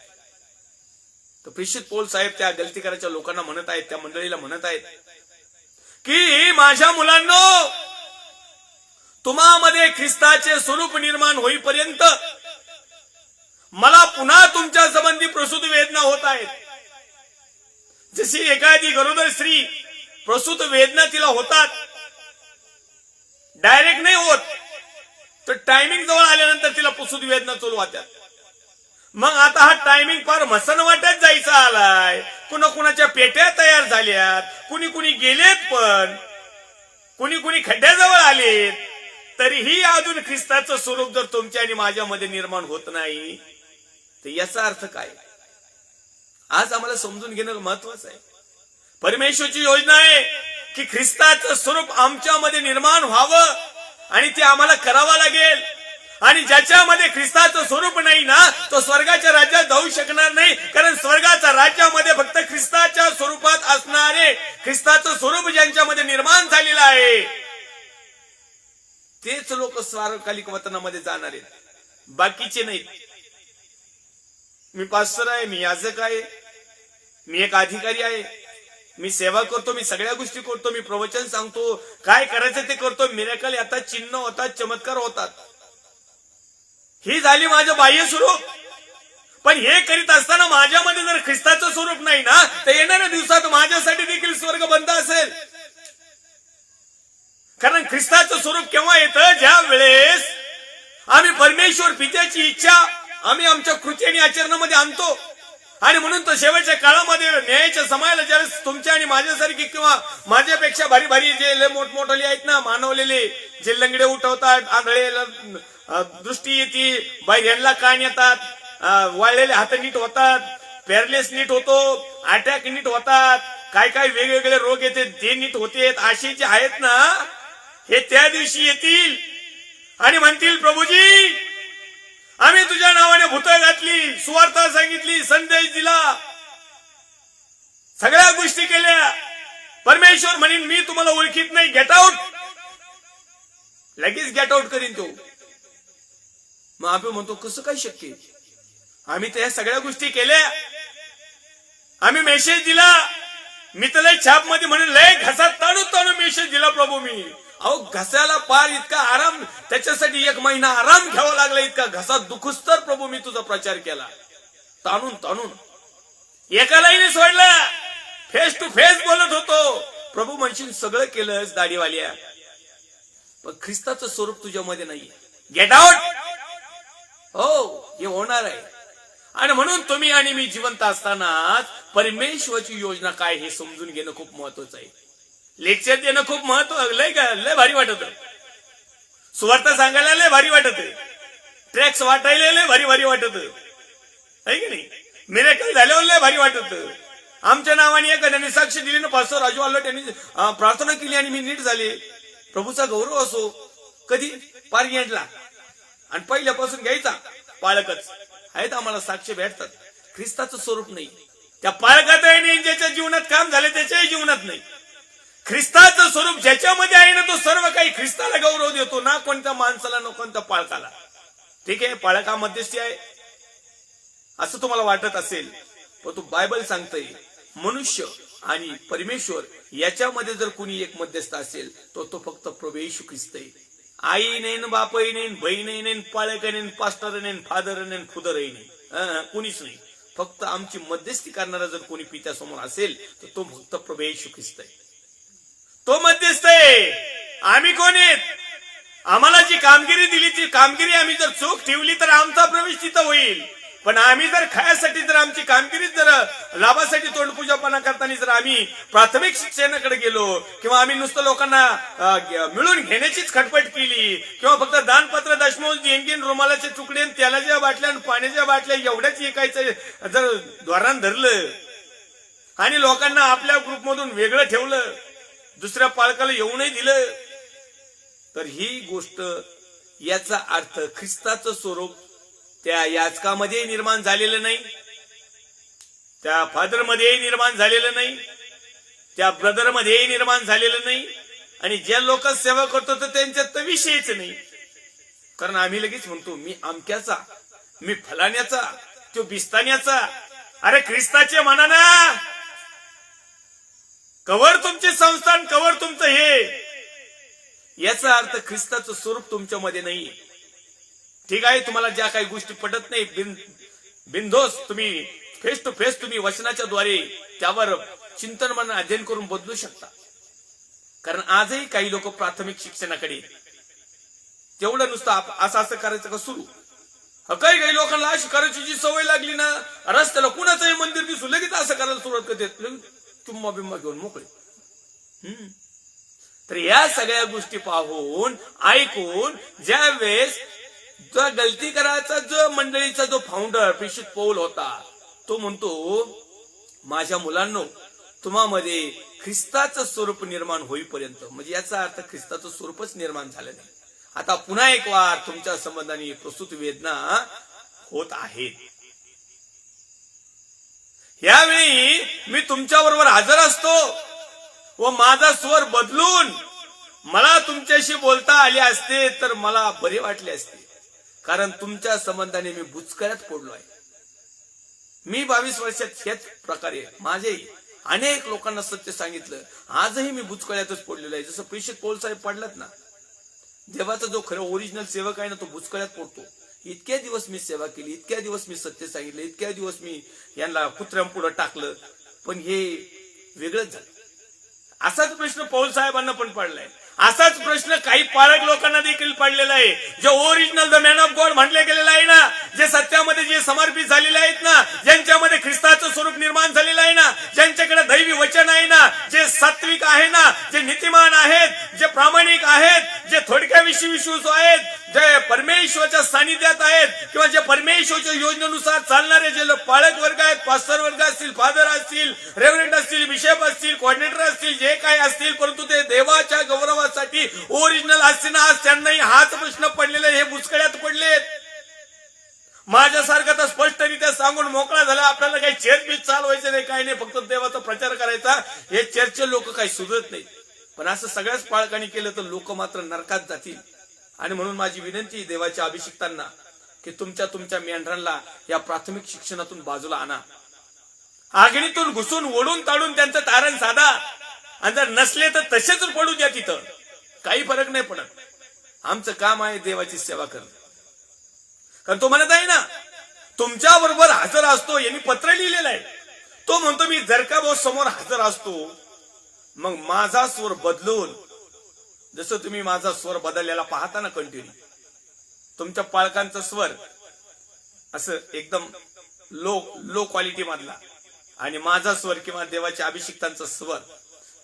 तर प्रेषित पौल साहेब त्या गलती करायच्या लोकांना म्हणत आहेत, त्या मंडळीला म्हणत आहेत की माझ्या मुलांनो, तुम्हामध्ये ख्रिस्ताचे स्वरूप निर्माण होईपर्यंत मला पुन्हा तुमच्या संबंधी प्रसूत वेदना होत आहेत. जशी एखादी गरोदर स्त्री प्रसूत वेदना तिला होतात, डायरेक्ट नाही होत, तर टायमिंग जवळ आल्यानंतर तिला प्रसूत वेदना चालू होत्यात. मग आता हा टायमिंग फार मसन वाटत जायचा आलाय. कुणाकुणाच्या पेट्या तयार झाल्यात, कुणी कुणी गेलेत, पण कुणी कुणी खड्ड्याजवळ आलेत. तरीही अजून ख्रिस्ताचं स्वरूप जर तुमच्या आणि माझ्यामध्ये निर्माण होत नाही, तर याचा अर्थ काय? आज आम्हाला समजून घेणं महत्वाचं आहे. परमेश्वरची योजना आहे की ख्रिस्ताचं स्वरूप आमच्यामध्ये निर्माण व्हावं आणि ते आम्हाला करावं लागेल. आणि ज्याच्यामध्ये ख्रिस्ताचं स्वरूप नाही ना, तो स्वर्गाच्या राज्यात जाऊ शकणार नाही. कारण स्वर्गाच्या राज्यामध्ये फक्त ख्रिस्ताच्या स्वरूपात असणारे, ख्रिस्ताचं स्वरूप ज्यांच्यामध्ये निर्माण झालेलं आहे, तेच लोक सार्वकालिक वतनामध्ये जाणार आहेत, बाकीचे नाहीत. मी पास्टर आहे, मी याजक आहे, मी एक अधिकारी आहे, मी सेवा करतो, मी सगळ्या गोष्टी करतो, मी प्रवचन सांगतो, काय करायचं ते करतो, मिरेकल येतात, चिन्ह होतात, चमत्कार होतात. ही झाली माझं बाह्य स्वरूप. पण हे करीत असताना माझ्यामध्ये जर ख्रिस्ताचं स्वरूप नाही ना, तर येणाऱ्या दिवसात माझ्यासाठी देखील स्वर्ग बंद असेल. कारण ख्रिस्ताचं स्वरूप केव्हा येतं? ज्या वेळेस आम्ही परमेश्वर पित्याची इच्छा आम्ही आमच्या कृती आणि आचरणामध्ये आणतो. आणि म्हणून तो शेवटच्या काळामध्ये न्यायाच्या समयाला ज्यावेळेस तुमच्या आणि माझ्यासारखी किंवा माझ्यापेक्षा भारी भारी जे मोठमोठाले आहेत ना, मानवलेले, जे लंगडे उठवतात, आंधळेला दृष्टी येते, बाहेरला कान येतात, वाळलेले हात नीट होतात, पॅरलेस नीट होतो, अटॅक नीट होतात, काय काय वेगवेगळे रोग येते ते नीट होते, असे जे आहेत ना, हे त्या दिवशी येतील आणि म्हणतील, प्रभूजी आम्ही तुझ्या नावाने भूतं घातली, सुवार्ता सांगितली, संदेश दिला, सगळ्या गोष्टी केल्या. परमेश्वर म्हणेन मी तुम्हाला ओळखीत नाही, गेट आउट. लगेच गेट आउट करीन तो. मग आपण म्हणतो कसं काय शक्य? आम्ही त्या सगळ्या गोष्टी केल्या, आम्ही मेसेज दिला, मी तर लय छाप मध्ये म्हणून लय घसा ताणून ताणून मेसेज दिला प्रभू मी. अहो घसाला पार इतका आराम, त्याच्यासाठी 1 महिना आराम घ्यावा लागला, इतका घसा दुखुस्तर प्रभू मी तुझा प्रचार केला, ताणून ताणून. एकालाही नाही सोडला, फेस टू फेस बोलत होतो. प्रभू म्हणशील सगळं केलंस दाढीवाल्या, पण ख्रिस्ताचं स्वरूप तुझ्यामध्ये नाहीये, गेट आउट. हो, हे होणार आहे. आणि म्हणून तुम्ही आणि मी जिवंत असतानाच परमेश्वराची योजना काय हे समजून घेणं खूप महत्वाचं आहे. लेक्चर देणं खूप लय भारी वाटत, सुवार्ता सांगायला लय भारी वाटत, ट्रॅक्स वाटायला लय भारी भारी वाटत आहे की नाही, मिरेकल झाल्यावर लय भारी वाटत. आमच्या नावाने एखाद्याने साक्ष दिली ना, पास्टर राजू आल्लट यांनी प्रार्थना केली आणि मी नीट झाले, प्रभूचा गौरव असो. कधी? पार एंडला, आणि पहिल्यापासून घ्यायचा पाळकच आहेत, आम्हाला साक्ष भेटतात. ख्रिस्ताचं स्वरूप नाही, त्या पाळकात आहे, ज्याच्या जीवनात काम झाले त्याच्याही जीवनात नाही. ख्रिस्ताचं स्वरूप ज्याच्यामध्ये आहे ना, तो सर्व काही ख्रिस्ताला गौरव देतो, ना कोणत्या माणसाला ना कोणत्या पाळकाला. ठीक आहे, पाळक हा मध्यस्थी आहे असं तुम्हाला वाटत असेल, पण तो बायबल सांगतोय मनुष्य आणि परमेश्वर याच्यामध्ये जर कोणी एक मध्यस्थ असेल तो फक्त प्रभू येशू ख्रिस्त आहे. आई नाही, बापही नाही, बहीण नाही, पाळक नाही, पास्टर नाही, फादर नाही, खुदरही नाही, कोणीच नाही. फक्त आमची मध्यस्थी करणारा जर कोणी पित्यासमोर असेल तर तो फक्त प्रभू येशू ख्रिस्त आहे. तो मध्यस्थ आहे. आम्ही कोण आहेत? आम्हाला जी कामगिरी दिली ती कामगिरी आम्ही जर चूक ठेवली तर आमचा प्रवेश तिथं होईल. पण आम्ही जर खायासाठी जर आमची कामगिरी जर लाभासाठी तोंडपूजापणा करताना जर आम्ही प्राथमिक शिक्षणाकडे गेलो किंवा आम्ही नुसतं लोकांना मिळून घेण्याचीच खटपट केली किंवा फक्त दानपत्र, दशमोल, देणगी, रुमालाचे तुकडे, तेलाच्या बाटल्या आणि पाण्याच्या बाटल्या एवढ्याच ऐकायचं जर द्वारान धरलं आणि लोकांना आपल्या ग्रुपमधून वेगळं ठेवलं, दुसऱ्या पालकाला येऊनही दिलं, तर ही गोष्ट याचा अर्थ ख्रिस्ताचं स्वरूप त्या याचकामध्ये निर्माण झालेलं नाही, त्या फादरमध्ये निर्माण झालेलं नाही, त्या ब्रदरमध्ये निर्माण झालेलं नाही. आणि ज्या लोक सेवा करतो तर त्यांच्यात तर विषयच नाही. कारण आम्ही लगेच म्हणतो मी अमक्याचा, मी फलाण्याचा, तो बिस्तान्याचा. अरे ख्रिस्ताचे म्हणा ना, कवर तुमचे संस्थान, कवर तुमचं हे. याचा अर्थ ख्रिस्ताचं स्वरूप तुमच्यामध्ये नाही. ठीक आहे, तुम्हाला ज्या काही गोष्टी पटत नाही बिनधोस तुम्ही फेस टू फेस तुम्ही वचनाच्या द्वारे त्यावर चिंतन मन अध्ययन करून बदलू शकता. कारण आजही काही लोक प्राथमिक शिक्षणाकडे तेवढं नुसतं असं करायचं का सुरू. काही काही लोकांना अशी करायची जी सवय लागली ना, रस्त्याला कुणाचंही मंदिर दिसू लगेच असं करायला सुरुवात करते, चुम्मा बिम्मा घेऊन मोकळे. तर या सगळ्या गोष्टी पाहून ऐकून ज्या वेळेस जो गलती करायचा जो मंडळीचा जो फाउंडर प्रेषित पौल होता, तो म्हणतो माझ्या मुलांनो तुम्हामध्ये ख्रिस्ताचं स्वरूप निर्माण होईपर्यंत, म्हणजे याचा अर्थ ख्रिस्ताचं स्वरूपच निर्माण झालं नाही. आता पुन्हा एक वार तुमच्या संबंधाने प्रसूत वेदना होत आहेत. यावेळी मी तुमच्या बरोबर हजर असतो व माझा स्वर बदलून मला तुमच्याशी बोलता आले असते तर मला बरे वाटले असते. कारण तुमच्या संबंधाने मी बुचकळ्यात पडलो आहे. मी 22 वर्षात हेच प्रकारे माझेही अनेक लोकांना सत्य सांगितलं. आजही मी बुचकळ्यातच पडलेलो आहे. जसं प्रेषित पौल साहेब पडलात ना, देवाचा जो खरं ओरिजिनल सेवक आहे ना तो बुचकळ्यात पडतो. इतक्या दिवस मी सेवा केली, इतक्या दिवस मी सत्य सांगितलं, इतक्या दिवस मी यांना कुत्र्यांपुढे टाकलं, पण हे वेगळंच झालं. असाच प्रश्न पौल साहेबांना पण पडलाय. असाच प्रश्न काही पाळक लोकांना देखील पडलेला आहे. जे original the man of God म्हटले गेलेलं आहे ना, जे सत्यामध्ये जे समर्पित झालेले आहेत ना, ज्यांच्यामध्ये ख्रिस्ताचं स्वरूप निर्माण झालेलं आहे ना, ज्यांच्याकडे दैवी वचन आहे ना, जे सात्विक आहे ना, जे नीतिमान आहेत, जे प्रामाणिक आहेत, जे थोडक्याविषयी विश्वासू आहेत, जे परमेश्वराच्या सानिध्यात आहेत किंवा जे परमेश्वराच्या योजनेनुसार चालणारे जे पाळक वर्ग आहेत, पास्टर वर्ग असतील, फादर असतील, रेव्हरंड असतील, बिशप असतील, कोऑर्डिनेटर असतील, जे काही असतील, परंतु ते देवाच्या गौरवासाठी ओरिजिनल असते ना, आज त्यांनाही हाच प्रश्न पडलेला, हे बुचकळ्यात पडलेत. माझ्यासारखा तर स्पष्टरित्या सांगून मोकळा झाला, आपल्याला काही चर्च चालवायचं नाही, काही नाही, फक्त देवाचा प्रचार करायचा. हे चर्चचे लोक काही सुधरत नाही. पण असं सगळ्याच पाळकांनी केलं तर लोक मात्र नरकात जातील. आणि म्हणून माझी विनंती देवाच्या अभिषिक्तांना की तुमच्या मेंढरांना या प्राथमिक शिक्षणातून बाजूला आणा. आगणीतून घुसून ओढून ताडून त्यांचं तारण साधा. आणि जर नसले तर तसेच पडू द्या, तिथं काही फरक नाही पडत. आमचं काम आहे देवाची सेवा करणं. कारण तो म्हणत आहे ना, तुमच्या बरोबर हजर असतो. यांनी पत्र लिहिलेलं आहे. तो म्हणतो मी जर का भाऊ समोर हजर असतो मग माझा स्वर बदलून, जसं तुम्ही माझा स्वर बदललेला पाहता ना कंटिन्यू, तुमच्या पालकांचा स्वर असं एकदम लो क्वालिटी मधला आणि माझा स्वर किंवा देवाच्या अभिषिक्तांचा स्वर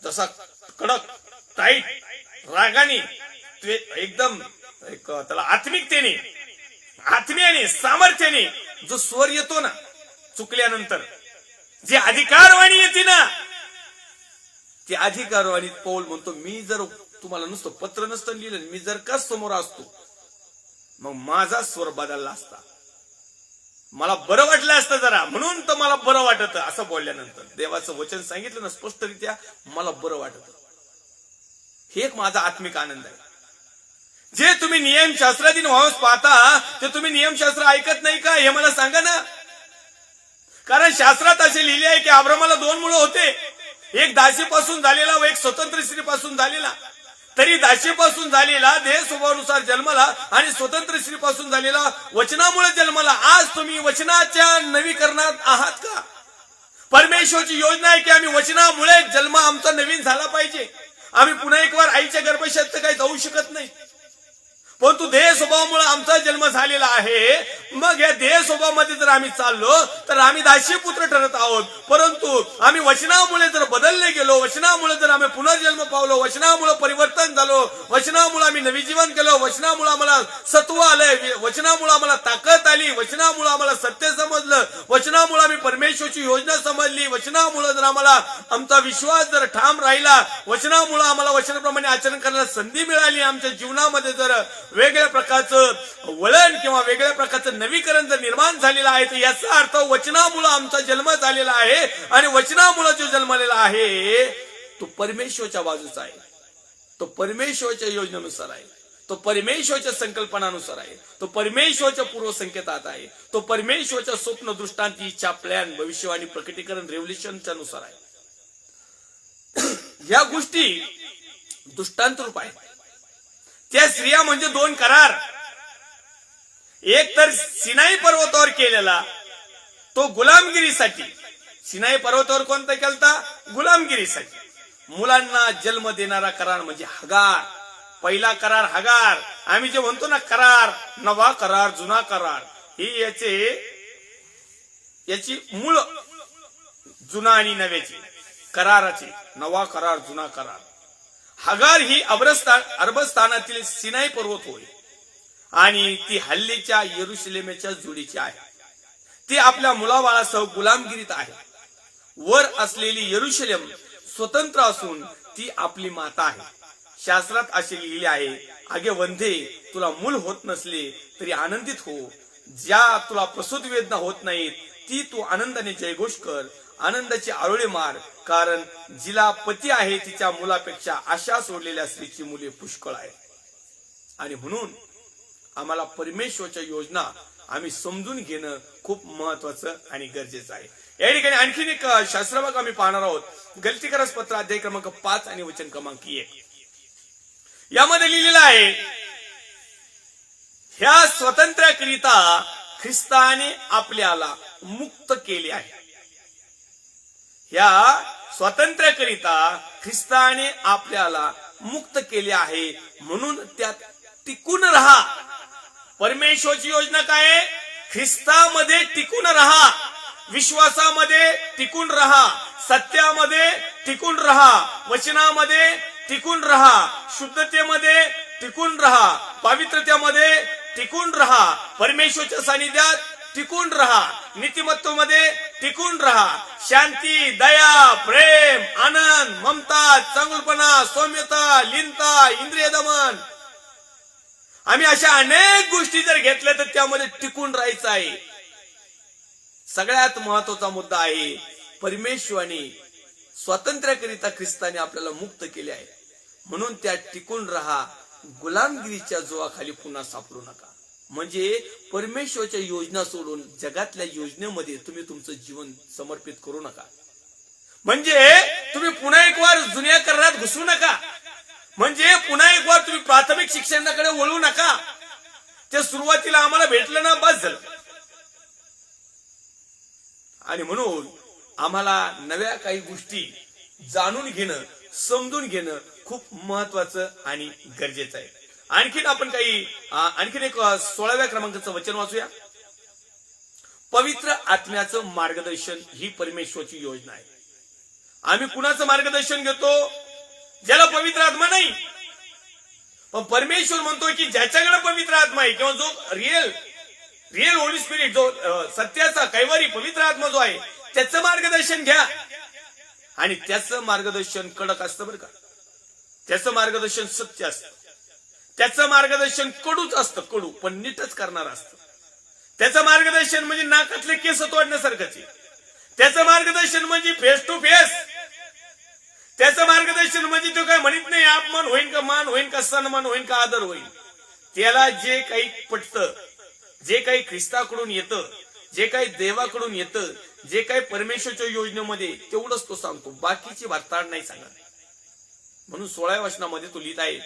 जसा कडक टाईट रागाने एकदम त्याला आत्मिकतेने आत्म्याने सामर्थ्याने जो स्वर येतो ना चुकल्यानंतर, जी अधिकारवाणी येते ना, ती अधिकारवाणी पौल म्हणतो मी जर तुम्हाला नुसतं पत्र नसतं लिहिलं, मी जर का समोर असतो मग माझा स्वर बदलला असता, मला बरं वाटलं असतं जरा, म्हणून तर मला बरं वाटत. असं बोलल्यानंतर देवाचं वचन सांगितलं ना स्पष्टरित्या, मला बरं वाटत. हे एक माझा आत्मिक आनंद आहे. जे तुम्ही नियमशास्त्राधीन व्हावंच पाहता ते तुम्ही नियमशास्त्र ऐकत नाही का हे मला सांगा ना. कारण शास्त्रात असे लिहिले आहे की अब्रामाला 2 मुलं होते, एक दासीपासून झालेला व एक स्वतंत्र स्त्रीपासून झालेला. तरी दासीपासून झालेला देह स्वभावानुसार जन्मला आणि स्वतंत्र स्त्रीपासून झालेला वचनामुळे जन्मला. आज तुम्ही वचनाच्या नवीकरणात आहात का? परमेश्वरची योजना आहे की आम्ही वचनामुळे जन्म आमचा नवीन झाला पाहिजे. आम्ही पुन्हा एक वार आईच्या गर्भाशयात काही जाऊ शकत नाही, परंतु देह स्वभावामुळे आमचा जन्म झालेला आहे. मग या देह स्वभावामध्ये जर आम्ही चाललो तर आम्ही दासी पुत्र ठरत आहोत. परंतु आम्ही वचनामुळे जर बदलले गेलो, वचनामुळे जर आम्ही पुनर्जन्म पावलो, वचनामुळे परिवर्तन झालो, वचनामुळे आम्ही नवी जीवन केलं, वचनामुळे आम्हाला सत्व आलंय, वचनामुळे आम्हाला ताकद आली, वचनामुळे आम्हाला सत्य समजलं, वचनामुळे आम्ही परमेश्वरची योजना समजली, वचनामुळे जर आम्हाला आमचा विश्वास जर ठाम राहिला, वचनामुळे आम्हाला वचनाप्रमाणे आचरण करण्याला संधी मिळाली, आमच्या जीवनामध्ये जर वेगळ्या प्रकारचं वळण किंवा वेगळ्या प्रकारचं नवीकरण जर निर्माण झालेलं आहे तर याचा अर्थ वचनामुळे आमचा जन्म झालेला आहे. आणि वचनामुळे जो जन्मलेला आहे तो परमेश्वरच्या बाजूचा आहे, तो परमेश्वरच्या योजनेनुसार आहे, तो परमेश्वरच्या संकल्पनानुसार आहे, तो परमेश्वरच्या पूर्वसंकेतात आहे, तो परमेश्वरच्या स्वप्न दृष्टांत इच्छा प्लॅन भविष्यवाणी प्रकटीकरण रेव्होल्युशनच्या नुसार आहे. या गोष्टी दृष्टांत रूप आहेत. त्या स्त्रिया म्हणजे 2 करार. एक तर सिनाई पर्वतावर केलेला तो गुलामगिरीसाठी. सिनाई पर्वतावर कोणता केलता? गुलामगिरीसाठी. मुलांना जन्म देणारा करार म्हणजे हगार. पहिला करार हगार. आम्ही जे म्हणतो ना करार, नवा करार, जुना करार, ही याची मूळ जुना आणि नव्याची कराराची. नवा करार, जुना करार. हगार ही अरबस्थानातील सिनाई पर्वत होय आणि ती हल्लीच्या येरुशलेमच्या जोडीची आहे. ती आपल्या मुलाबाळासह गुलामगिरीत आहे. वर असलेली येरुशलेम स्वतंत्र असून ती आपली माता आहे. शास्त्रात असे लिहिले आहे, अगे वंधे, तुला मूल होत नसले तरी आनंदित हो. ज्या तुला प्रसूती वेदना होत नाहीत ती तू आनंदाने जयघोष कर. आनंदाची आरोळे मार, कारण जिला पती आहे तिच्या मुलापेक्षा आशा सोडलेल्या स्त्रीची मुले पुष्कळ आहेत. आणि म्हणून आम्हाला परमेश्वरच्या योजना आम्ही समजून घेणं खूप महत्वाचं आणि गरजेचं आहे. या ठिकाणी आणखीन एक शास्त्रभाग आम्ही पाहणार आहोत. गलतीकारस पत्र अध्याय क्रमांक 5 आणि वचन क्रमांक 1. यामध्ये लिहिलेलं आहे, ह्या स्वातंत्र्याकरिता ख्रिस्ताने आपल्याला मुक्त केले आहे. ह्या स्वातंत्र्याकरिता ख्रिस्ताने आपल्याला मुक्त केले आहे, म्हणून त्यात टिकून राहा. परमेश्वरची योजना काय आहे? ख्रिस्तामध्ये टिकून राहा, विश्वासामध्ये टिकून राहा, सत्यामध्ये टिकून राहा, वचनामध्ये टिकून राहा, शुद्धतेमध्ये टिकून राहा, पवित्रतेमध्ये टिकून राहा, परमेश्वरच्या सानिध्यात टिकून राहा, नीतिमत्तेमध्ये टिकून राहा, शांती, दया, प्रेम, आनंद, ममता, चांगुलपणा, सौम्यता, लीनता, इंद्रिय दमन. आम्ही अशा अनेक गोष्टी जर घेतल्या तर त्यामध्ये टिकून राहायचं आहे. सगळ्यात महत्वाचा मुद्दा आहे, परमेश्वराने स्वातंत्र्याकरिता ख्रिस्ताने आपल्याला मुक्त केले आहे, म्हणून त्यात टिकून राहा. गुलामगिरीच्या जोराखाली पुन्हा सापडू नका. म्हणजे परमेश्वरच्या योजना सोडून जगातल्या योजनेमध्ये तुम्ही तुमचं जीवन समर्पित करू नका. म्हणजे तुम्ही पुन्हा एक वार जुन्या करण्यात घुसू नका. म्हणजे पुन्हा एक वार तुम्ही प्राथमिक शिक्षणाकडे वळू नका. ते सुरुवातीला आम्हाला भेटलं ना, बस झालं. आणि म्हणून आम्हाला नव्या काही गोष्टी जाणून घेणं, समजून घेणं खूप महत्वाचं आणि गरजेचं आहे. आणखीन आपण आणखीन एक 16व्या क्रमांकाचं वचन वाचूया. पवित्र आत्म्याचं मार्गदर्शन ही परमेश्वरची योजना आहे. आम्ही कुणाचं मार्गदर्शन घेतो? ज्याला पवित्र आत्मा नाही. पण परमेश्वर म्हणतोय की ज्याच्याकडे पवित्र आत्मा आहे किंवा जो रिअल होली स्पिरिट, जो सत्याचा कैवारी पवित्र आत्मा जो आहे, त्याचं मार्गदर्शन घ्या. आणि त्याचं मार्गदर्शन कडक असतं बरं का. त्याचं मार्गदर्शन सत्य असतं. त्याचं मार्गदर्शन कडूच असतं, कडू पण नीटच करणार असतं. त्याचं मार्गदर्शन म्हणजे नाकातले केस तोडण्यासारखंच. त्याचं मार्गदर्शन म्हणजे फेस टू फेस. त्याचं मार्गदर्शन म्हणजे तो काय म्हणत नाही अपमान होईल का, मान होईल का, सन्मान होईल का, आदर होईल. त्याला जे काही पटतं, जे काही ख्रिस्ताकडून येतं, जे काही देवाकडून येतं, जे काही परमेश्वरच्या योजनेमध्ये तेवढंच तो सांगतो, बाकीची वार्ताळ नाही सांगत. म्हणून 16व्या वचनामध्ये तो लिहित आहे,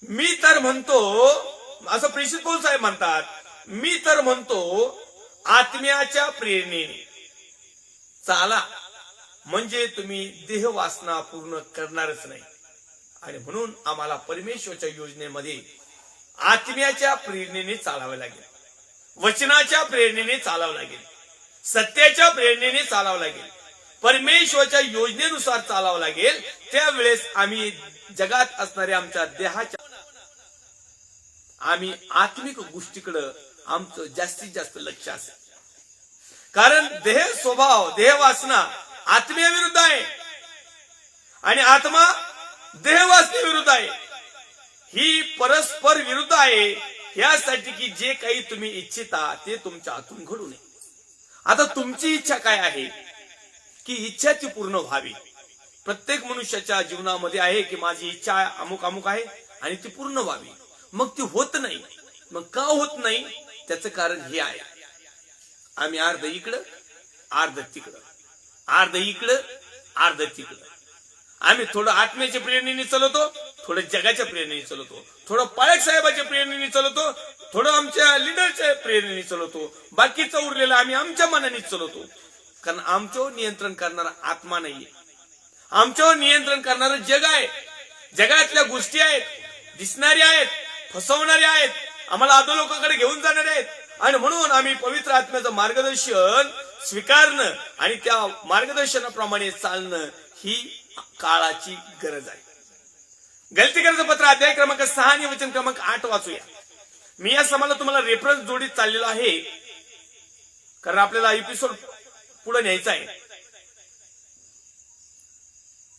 मी तर म्हणतो, असं प्रेषित पौल साहेब म्हणतात, मी तर म्हणतो आत्म्याच्या प्रेरणेने चाला, म्हणजे तुम्ही देह वासना पूर्ण करणारच नाही. आणि म्हणून आम्हाला परमेश्वरच्या योजनेमध्ये आत्म्याच्या प्रेरणेने चालावे लागेल, वचनाच्या प्रेरणेने चालावं लागेल, सत्याच्या प्रेरणेने चालावं लागेल, परमेश्वरच्या योजनेनुसार चालावं लागेल. त्यावेळेस आम्ही जगात असणाऱ्या आमच्या देहाच्या आम्ही आत्मिक गोष्टीकडे आमचं जास्तीत जास्त लक्ष असेल. कारण देह स्वभाव, देह वासना आत्म्याविरुद्ध आहे आणि आत्मा देहवासनेविरुद्ध आहे. ही परस्पर विरुद्ध आहे. यासाठी की जे काही तुम्ही इच्छिता ते तुमच्या हातून घडू नये. आता तुमची इच्छा काय आहे की इच्छा ती पूर्ण व्हावी. प्रत्येक मनुष्याच्या जीवनामध्ये आहे की माझी इच्छा अमुक अमुक आहे आणि ती पूर्ण व्हावी. मग ती होत नाही. मग का होत नाही त्याचं कारण हे आहे, आम्ही अर्ध इकडं अर्ध तिकडं, अर्ध इकडं अर्ध तिकडं. आम्ही थोडं आत्म्याच्या प्रेरणेने चालवतो, थोडं जगाच्या प्रेरणेने चालवतो, थोडं पाळक साहेबाच्या प्रेरणेने चालवतो, थोडं आमच्या लिडरच्या प्रेरणेने चालवतो, बाकीचं उरलेलं आम्ही आमच्या मनाने चालवतो. कारण आमच्यावर नियंत्रण करणारा आत्मा नाहीये, आमच्यावर नियंत्रण करणारं जग आहे. जगातल्या गोष्टी आहेत, दिसणाऱ्या आहेत, फसवणाऱ्या आहेत, आम्हाला अधोलोकाकडे घेऊन जाणारे आहेत. आणि म्हणून आम्ही पवित्र आत्म्याचं मार्गदर्शन स्वीकारणं आणि त्या मार्गदर्शनाप्रमाणे चालणं ही काळाची गरज आहे. गलतीकराचं पत्र अध्याय क्रमांक 6 आणि वचन क्रमांक 8 वाचूया. मी या समाला तुम्हाला रेफरन्स जोडीत चाललेलो आहे, कारण आपल्याला एपिसोड पुढे न्यायचा आहे.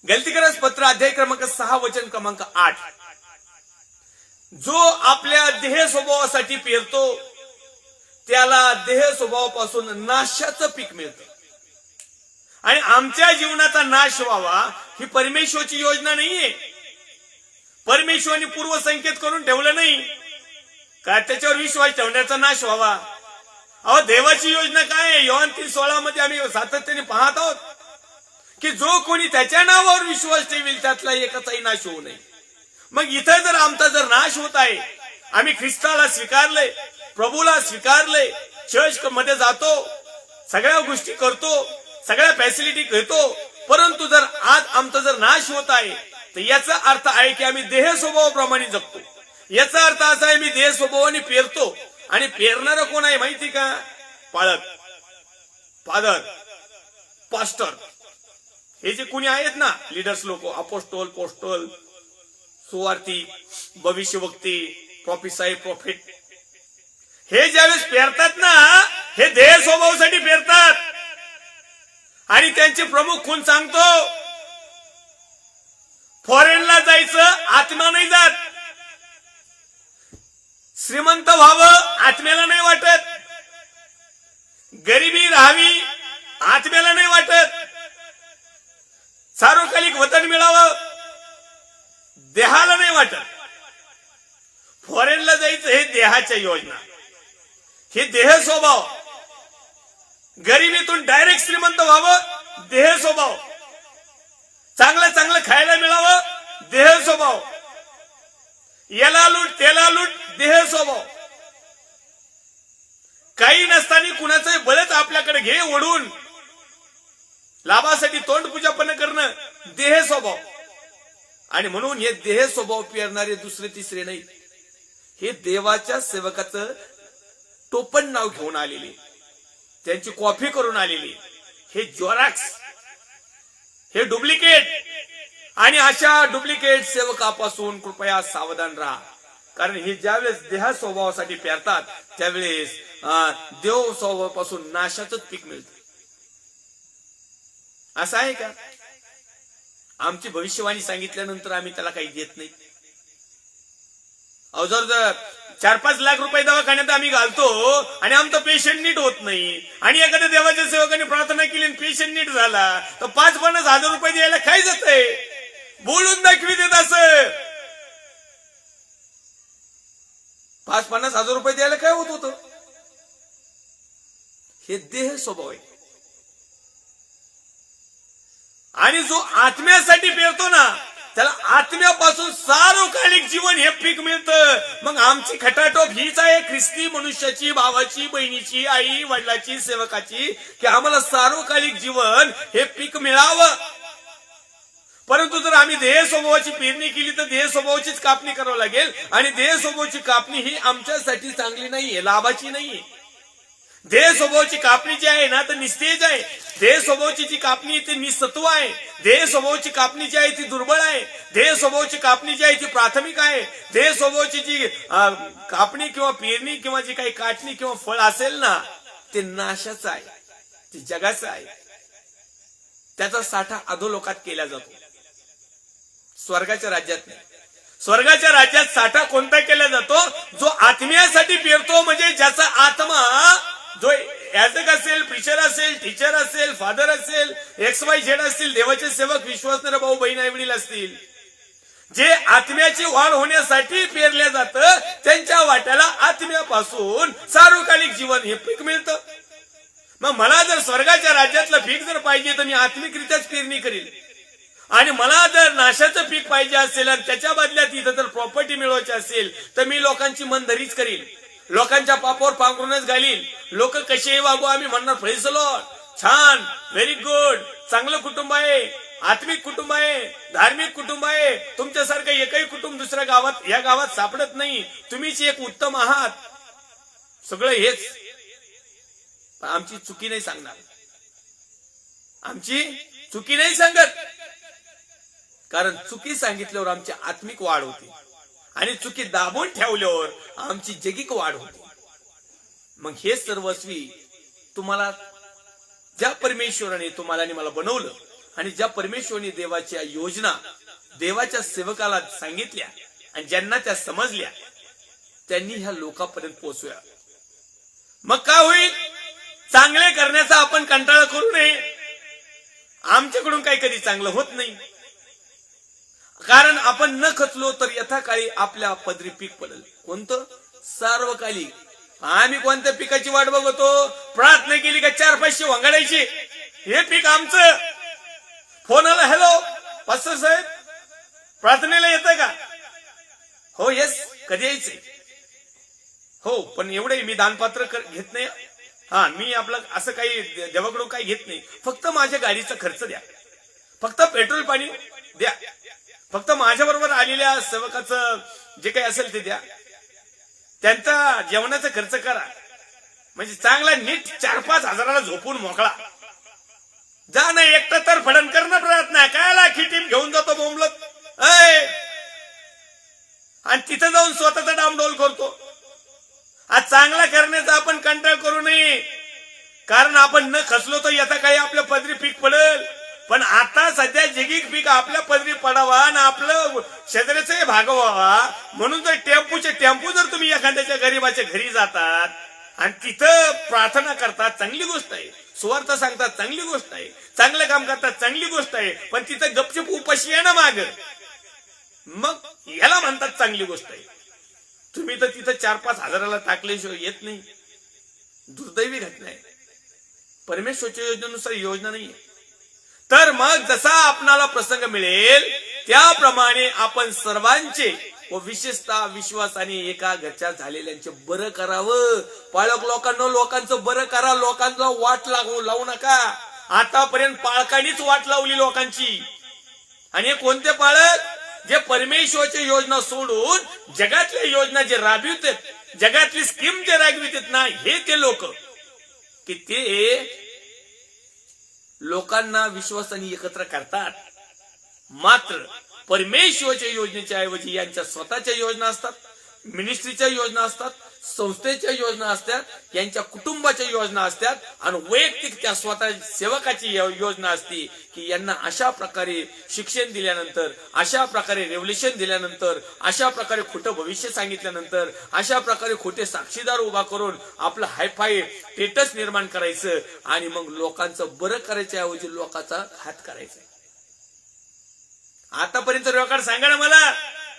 गलतीकराचं पत्र अध्याय क्रमांक 6 वचन क्रमांक 8, जो आपल्या देह स्वभावासाठी पेरतो त्याला देह स्वभावापासून नाशाचं पीक मिळतं. आणि आमच्या जीवनाचा नाश व्हावा ही परमेश्वरची योजना नाहीये. परमेश्वराने पूर्व संकेत करून ठेवलं नाही का त्याच्यावर विश्वास ठेवण्याचा नाश व्हावा. अहो, देवाची योजना काय आहे? योहान 3:16 मध्ये आम्ही सातत्याने पाहत आहोत की जो कोणी त्याच्या नावावर विश्वास ठेवेल त्यातला एकाचाही नाश होऊ नये. मग इथं जर आमचा जर नाश होत आहे, आम्ही ख्रिस्ताला स्वीकारलंय, प्रभूला स्वीकारलंय, चर्च मध्ये जातो, सगळ्या गोष्टी करतो, सगळ्या फॅसिलिटी घेतो, परंतु जर आज आमचा जर नाश होत आहे तर याचा अर्थ आहे की आम्ही देह स्वभावाप्रमाणे जगतो. याचा अर्थ असा आहे मी देह स्वभावाने पेरतो. आणि पेरणारा कोण आहे माहिती का? पाळक, फादर, पास्टर, हे जे कोणी आहेत ना, लीडर्स लोक, अपोस्टल, पोस्टल, सुवार्थी, भविष्यवक्ते, प्रॉफिसाई, प्रॉफिट, हे ज्यावेळेस पेरतात ना, हे देह स्वभावासाठी पेरतात. आणि त्यांचे प्रमुख कोण सांगतो? फॉरेनला जायचं, आत्मा नाही जात. श्रीमंत व्हावं आत्म्याला नाही वाटत, गरिबी राहावी आत्म्याला नाही वाटत, सार्वकालिक वतन मिळावं देहाला नाही वाटत. फॉरेनला जायचं हे देहाच्या योजना, हे देह स्वभाव. गरिबीतून डायरेक्ट श्रीमंत व्हावं देह स्वभाव, चांगलं चांगलं खायला मिळावं देह स्वभाव, याला लूट त्याला लूट देह स्वभाव. काही नसताना कुणाचं बळच आपल्याकडे घे ओढून लाभासाठी तोंड पूजापन करणं देह स्वभाव. आणि म्हणून हे देह स्वभाव पेरणारे दुसरे तिसरे नाही, हे देवाच्या सेवकाचं टोपण नाव घेऊन आलेले, त्यांची कॉपी करून आलेली, हे जोराक्स, हे डुप्लिकेट. आणि अशा डुप्लिकेट सेवकापासून कृपया सावधान राहा. कारण हे ज्यावेळेस देहा स्वभावासाठी पेरतात त्यावेळेस देव स्वभावापासून नाशाचंच पीक मिळतं. असं आहे का? आमची भविष्यवाणी सांगितल्यानंतर आम्ही त्याला काही देत नाही. अहो, जर 4-5 लाख रुपये दवाखान्यात आम्ही घालतो आणि आमचं पेशंट नीट होत नाही आणि एखाद्या देवाच्या सेवकाने प्रार्थना केली आणि पेशंट नीट झाला तर 5-50 हजार रुपये द्यायला काय जातंय? बोलून दाखवी देत असं. 50-50 हजार रुपये द्यायला काय होत होतं? हे देह स्वभाव आहे. आणि जो आत्म्यासाठी पेरतो ना त्याला आत्म्यापासून सार्वकालिक जीवन हे पीक मिळतं. मग आमची खटाटोप हीच आहे ख्रिस्ती मनुष्याची, भावाची, बहिणीची, आई वडिलाची, सेवकाची, की आम्हाला सार्वकालिक जीवन हे पीक मिळावं. परंतु जर आम्ही देह स्वभावाची पेरणी केली तर देह स्वभावाचीच कापणी करावी लागेल. आणि देह स्वभावाची कापणी ही आमच्यासाठी चांगली नाहीये, लाभाची नाहीये. देह स्वभावाची कापणी जी आहे ना तर निस्तेज आहे. देह स्वभावाची जी कापणी ती निसत्व आहे. देह स्वभावाची कापणी जी आहे ती दुर्बळ आहे. देह स्वभावाची कापणी जी आहे ती प्राथमिक आहे. देह स्वभावाची जी कापणी किंवा पेरणी किंवा जी काही काटणी किंवा फळ असेल ना ते नाशाचं आहे, ते जगाचं आहे. त्याचा साठा अधोलोकात केला जातो, स्वर्गाच्या राज्यात नाही. स्वर्गाच्या राज्यात साठा कोणता केला जातो? जो आत्म्यासाठी पेरतो, म्हणजे ज्याचा आत्मा जो याजक असेल, प्रिचर असेल, टीचर असेल, फादर असेल, XYZ असतील, देवाचे सेवक, विश्वासणारे भाऊ बहीण आई वडील असतील, जे आत्म्याची वाढ होण्यासाठी पेरले जातं त्यांच्या वाट्याला आत्म्यापासून सार्वकालिक जीवन हे पीक मिळतं. मग मला जर स्वर्गाच्या राज्यातलं पीक जर पाहिजे तर मी आत्मिकरित्याच पेरणी करील. आणि मला जर नाशाचं पीक पाहिजे असेल आणि त्याच्या बदल्यात इथं जर प्रॉपर्टी मिळवायची असेल तर मी लोकांची मनधरीच करील, लोकांच्या पापावर पांघरूनच घालील. लोक कसेही वागू आम्ही म्हणणार प्रेज द लॉर्ड, छान, व्हेरी गुड, चांगलं कुटुंब आहे, आत्मिक कुटुंब आहे, धार्मिक कुटुंब आहे. तुमच्यासारखं एकही कुटुंब दुसऱ्या गावात या गावात सापडत नाही. तुम्हीच एक उत्तम आहात. सगळं हेच. आमची चुकी नाही सांगणार, आमची चुकी नाही सांगत. कारण चुकी सांगितल्यावर आमची आत्मिक वाढ होती आणि चुकी दाबून ठेवल्यावर आमची जगिक वाढ होती. मग हे सर्वस्वी तुम्हाला ज्या परमेश्वराने तुम्हाला आणि मला बनवलं आणि ज्या परमेश्वराने देवाच्या योजना देवाच्या सेवकाला सांगितल्या आणि ज्यांना त्या समजल्या त्यांनी ह्या लोकांपर्यंत पोहोचूया. मग काय होईल? चांगले करण्याचा आपण कंटाळा करू नये. आमच्याकडून काही कधी चांगलं होत नाही, कारण आपण न खचलो तर यथाकाळी आपल्या पदरी पीक पडेल. कोणतं? सार्वकालिक. आम्ही कोणत्या पिकाची वाट बघतो? प्रार्थना केली का 4 पैसे वंगाडायचे, हे पीक आमचं. फोन आला, हॅलो पास्टर साहेब प्रार्थनेला येतं का? हो येस. कधी यायचंय? हो पण एवढे मी दानपात्र घेत नाही. हा मी आपलं असं काही देवाकडून काही घेत नाही. फक्त माझ्या गाडीचा खर्च द्या, फक्त पेट्रोल पाणी द्या, फक्त माझ्या बरोबर आलेल्या सेवकाचं जे काही असेल ते द्या, त्यांचा जेवणाचा खर्च करा. म्हणजे चांगला नीट 4-5 हजाराला झोपून मोकळा जा. ना एकटा तर फडण करणं प्रयत्न कायला खिटीम घेऊन जातो बोंबलत आणि तिथं जाऊन स्वतःचा डामडोल करतो. आज चांगला करण्याचा आपण कंटाळ करू नये, कारण आपण न खचलो तर येता काही आपल्या पदरी पीक पडेल. पण आता सध्या जगिक पीक आपल्या पदरी पडावा आणि आपलं शेजाऱ्याचंही भागवावा म्हणून जर टेम्पू जर तुम्ही एखाद्याच्या गरीबाच्या घरी जातात आणि तिथं प्रार्थना करतात, चांगली गोष्ट आहे. सुवार्थ सांगतात, चांगली गोष्ट आहे. चांगलं काम करतात, चांगली गोष्ट आहे. पण तिथं गपचूप उपाशी आहे ना माग, मग याला म्हणतात चांगली गोष्ट आहे. तुम्ही तर तिथं 4-5 हजाराला टाकल्याशिवाय येत नाही. दुर्दैवी घटना आहे. परमेश्वरच्या योजनेनुसार योजना नाहीये. तर मग जसा आपणाला प्रसंग मिळेल त्याप्रमाणे आपण सर्वांचे व विशेषतः विश्वासाने एका घरच्या झालेल्यांचे बरं करावं. पाळक लोकांचं बरं करा. लोकांना वाट लावू नका. आतापर्यंत पाळकांनीच वाट लावली लोकांची. आणि हे कोणते पाळक? जे परमेश्वरची योजना सोडून जगातल्या योजना जे राबवितात, जगातली स्कीम जे राबवितात ना, हे ते लोक की ते लोकांना विश्वासाने एकत्र करतात. मात्र परमेश्वरच्या योजनेच्या ऐवजी यांच्या स्वतःच्या योजना असतात, मिनिस्ट्रीच्या योजना असतात, संस्थेच्या योजना असतात, यांच्या कुटुंबाच्या योजना असतात आणि वैयक्तिक त्या स्वतः सेवकाची योजना असते की यांना अशा प्रकारे शिक्षण दिल्यानंतर, अशा प्रकारे रेव्होल्युशन दिल्यानंतर, अशा प्रकारे खोटं भविष्य सांगितल्यानंतर, अशा प्रकारे खोटे साक्षीदार उभा करून आपलं हायफाय स्टेटस निर्माण करायचं आणि मग लोकांचं बरं करायच्या ऐवजी लोकांचा हात करायचा. आतापर्यंत रेकॉर्ड सांगा ना मला.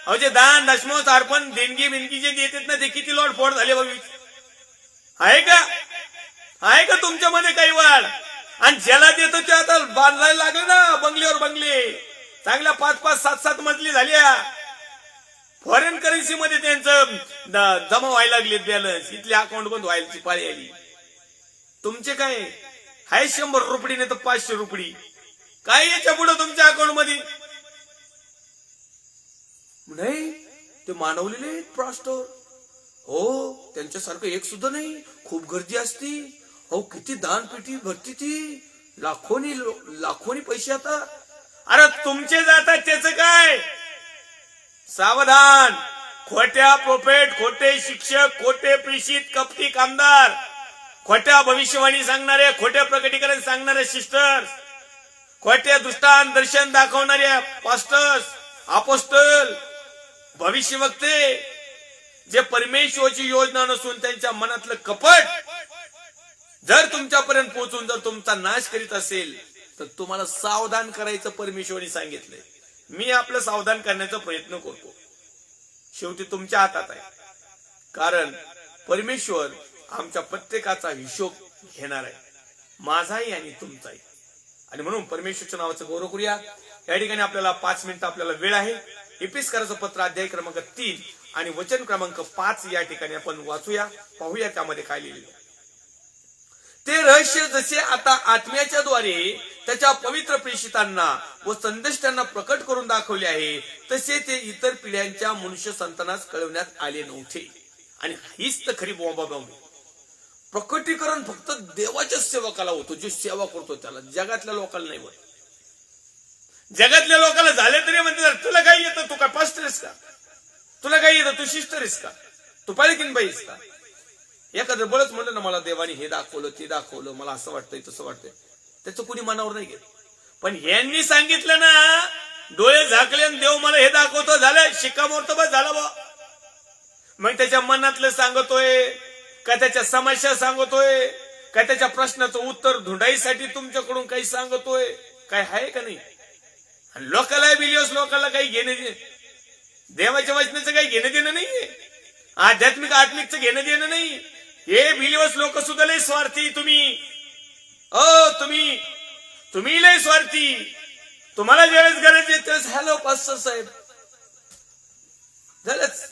अहो जे दान दशमोस अर्पण देणगी बिनगी जे देतात ना ते किती लोटफोड झाले बघ. आहे का? आहे का तुमच्यामध्ये काही वाढ? आणि ज्याला देतो ते आता बांधायला लागले ना बंगल्यावर बंगले, चांगल्या 5-5, 7-7 मजली झाल्या. फॉरेन करन्सी मध्ये त्यांचं जमा व्हायला लागले बॅलन्स, इथले अकाउंट बंद व्हायची पाळी आली. तुमचे काय आहे 100 रुपये नाही तर 500 रुपये, काय याच्या पुढे तुमच्या अकाउंट मध्ये नाही. ते मानवलेले प्रॉस्टर हो, त्यांच्यासारखं एक सुद्धा नाही. खूप गर्दी असती. हो, किती दानपेटी भरती ती, लाखोनी पैसे आता. अरे तुमचे जातात त्याचं काय? सावधान. खोट्या प्रोफेट, खोटे शिक्षक, खोटे प्रेषित, कपटी कामदार, खोट्या भविष्यवाणी सांगणारे, खोट्या प्रकटीकरण सांगणारे सिस्टर्स, खोट्या दृष्टांत दर्शन दाखवणारे पास्टर्स, अपोस्टल, भविष्यवक्ते, जे परमेश्वराची योजना नसून त्यांच्या मनातलं कपट जर तुमच्यापर्यंत पोहोचून जर तुमचा नाश करीत असेल तर तुम्हाला सावधान करायचं परमेश्वराने सांगितलंय. मी आपलं सावधान करण्याचा प्रयत्न करतो. शेवटी तुमच्या हातात आहे, कारण परमेश्वर आमच्या प्रत्येकाचा हिशोब घेणार आहे, माझाही आणि तुमचाही. आणि म्हणून परमेश्वरच्या नावाचं गौरव करूया. या ठिकाणी आपल्याला 5 मिनिटं आपल्याला वेळ आहे. एपिस्कराचं पत्र अध्याय क्रमांक 3 आणि वचन क्रमांक 5 या ठिकाणी आपण वाचूया, पाहूया त्यामध्ये काय लिहिलं. ते रहस्य जसे आता आत्म्याच्या द्वारे त्याच्या पवित्र प्रेषितांना व संदेष्टांना प्रकट करून दाखवले आहे, तसे ते इतर पिढ्यांच्या मनुष्य संतानास कळवण्यात आले नव्हते. आणि हीच तर खरी बोंबाबोंब. प्रकटीकरण फक्त देवाच्या सेवकाला होतो, जो सेवा करतो त्याला, जगातल्या लोकांना नाही होत. जगातल्या लोकांना झाले तरी म्हणते तुला काय येतं, तू काय पास्टर आहेस का, तुला काय येतं, तू सिस्टर आहेस का, तू पालकीन बाई आहेस का. एखादं बळच म्हणलं ना मला देवाने हे दाखवलं ते दाखवलं, मला असं वाटतंय तसं वाटतंय, त्याचं कुणी मनावर नाही घेत. पण यांनी सांगितलं ना, डोळे झाकले आणि देव मला हे दाखवतो, झालं शिक्कामोर्तब झालं बा. मग त्याच्या मनातलं सांगतोय का, त्याच्या समस्या सांगतोय का, त्याच्या प्रश्नाचं उत्तर धुंडाईसाठी तुमच्याकडून काही सांगतोय, काय आहे का नाही. आणि लोकांना बिलियस लोकांना काही घेणं, देवाच्या वचनाचं काही घेणं देणं नाहीये, आध्यात्मिक आत्मिकचं घेणं देणं नाही. हे बिलियस लोक सुद्धा लय स्वार्थी. तुम्ही लय स्वार्थी. तुम्हाला ज्यावेळेस गरज येते हॅलो पास्टर साहेब झालंच.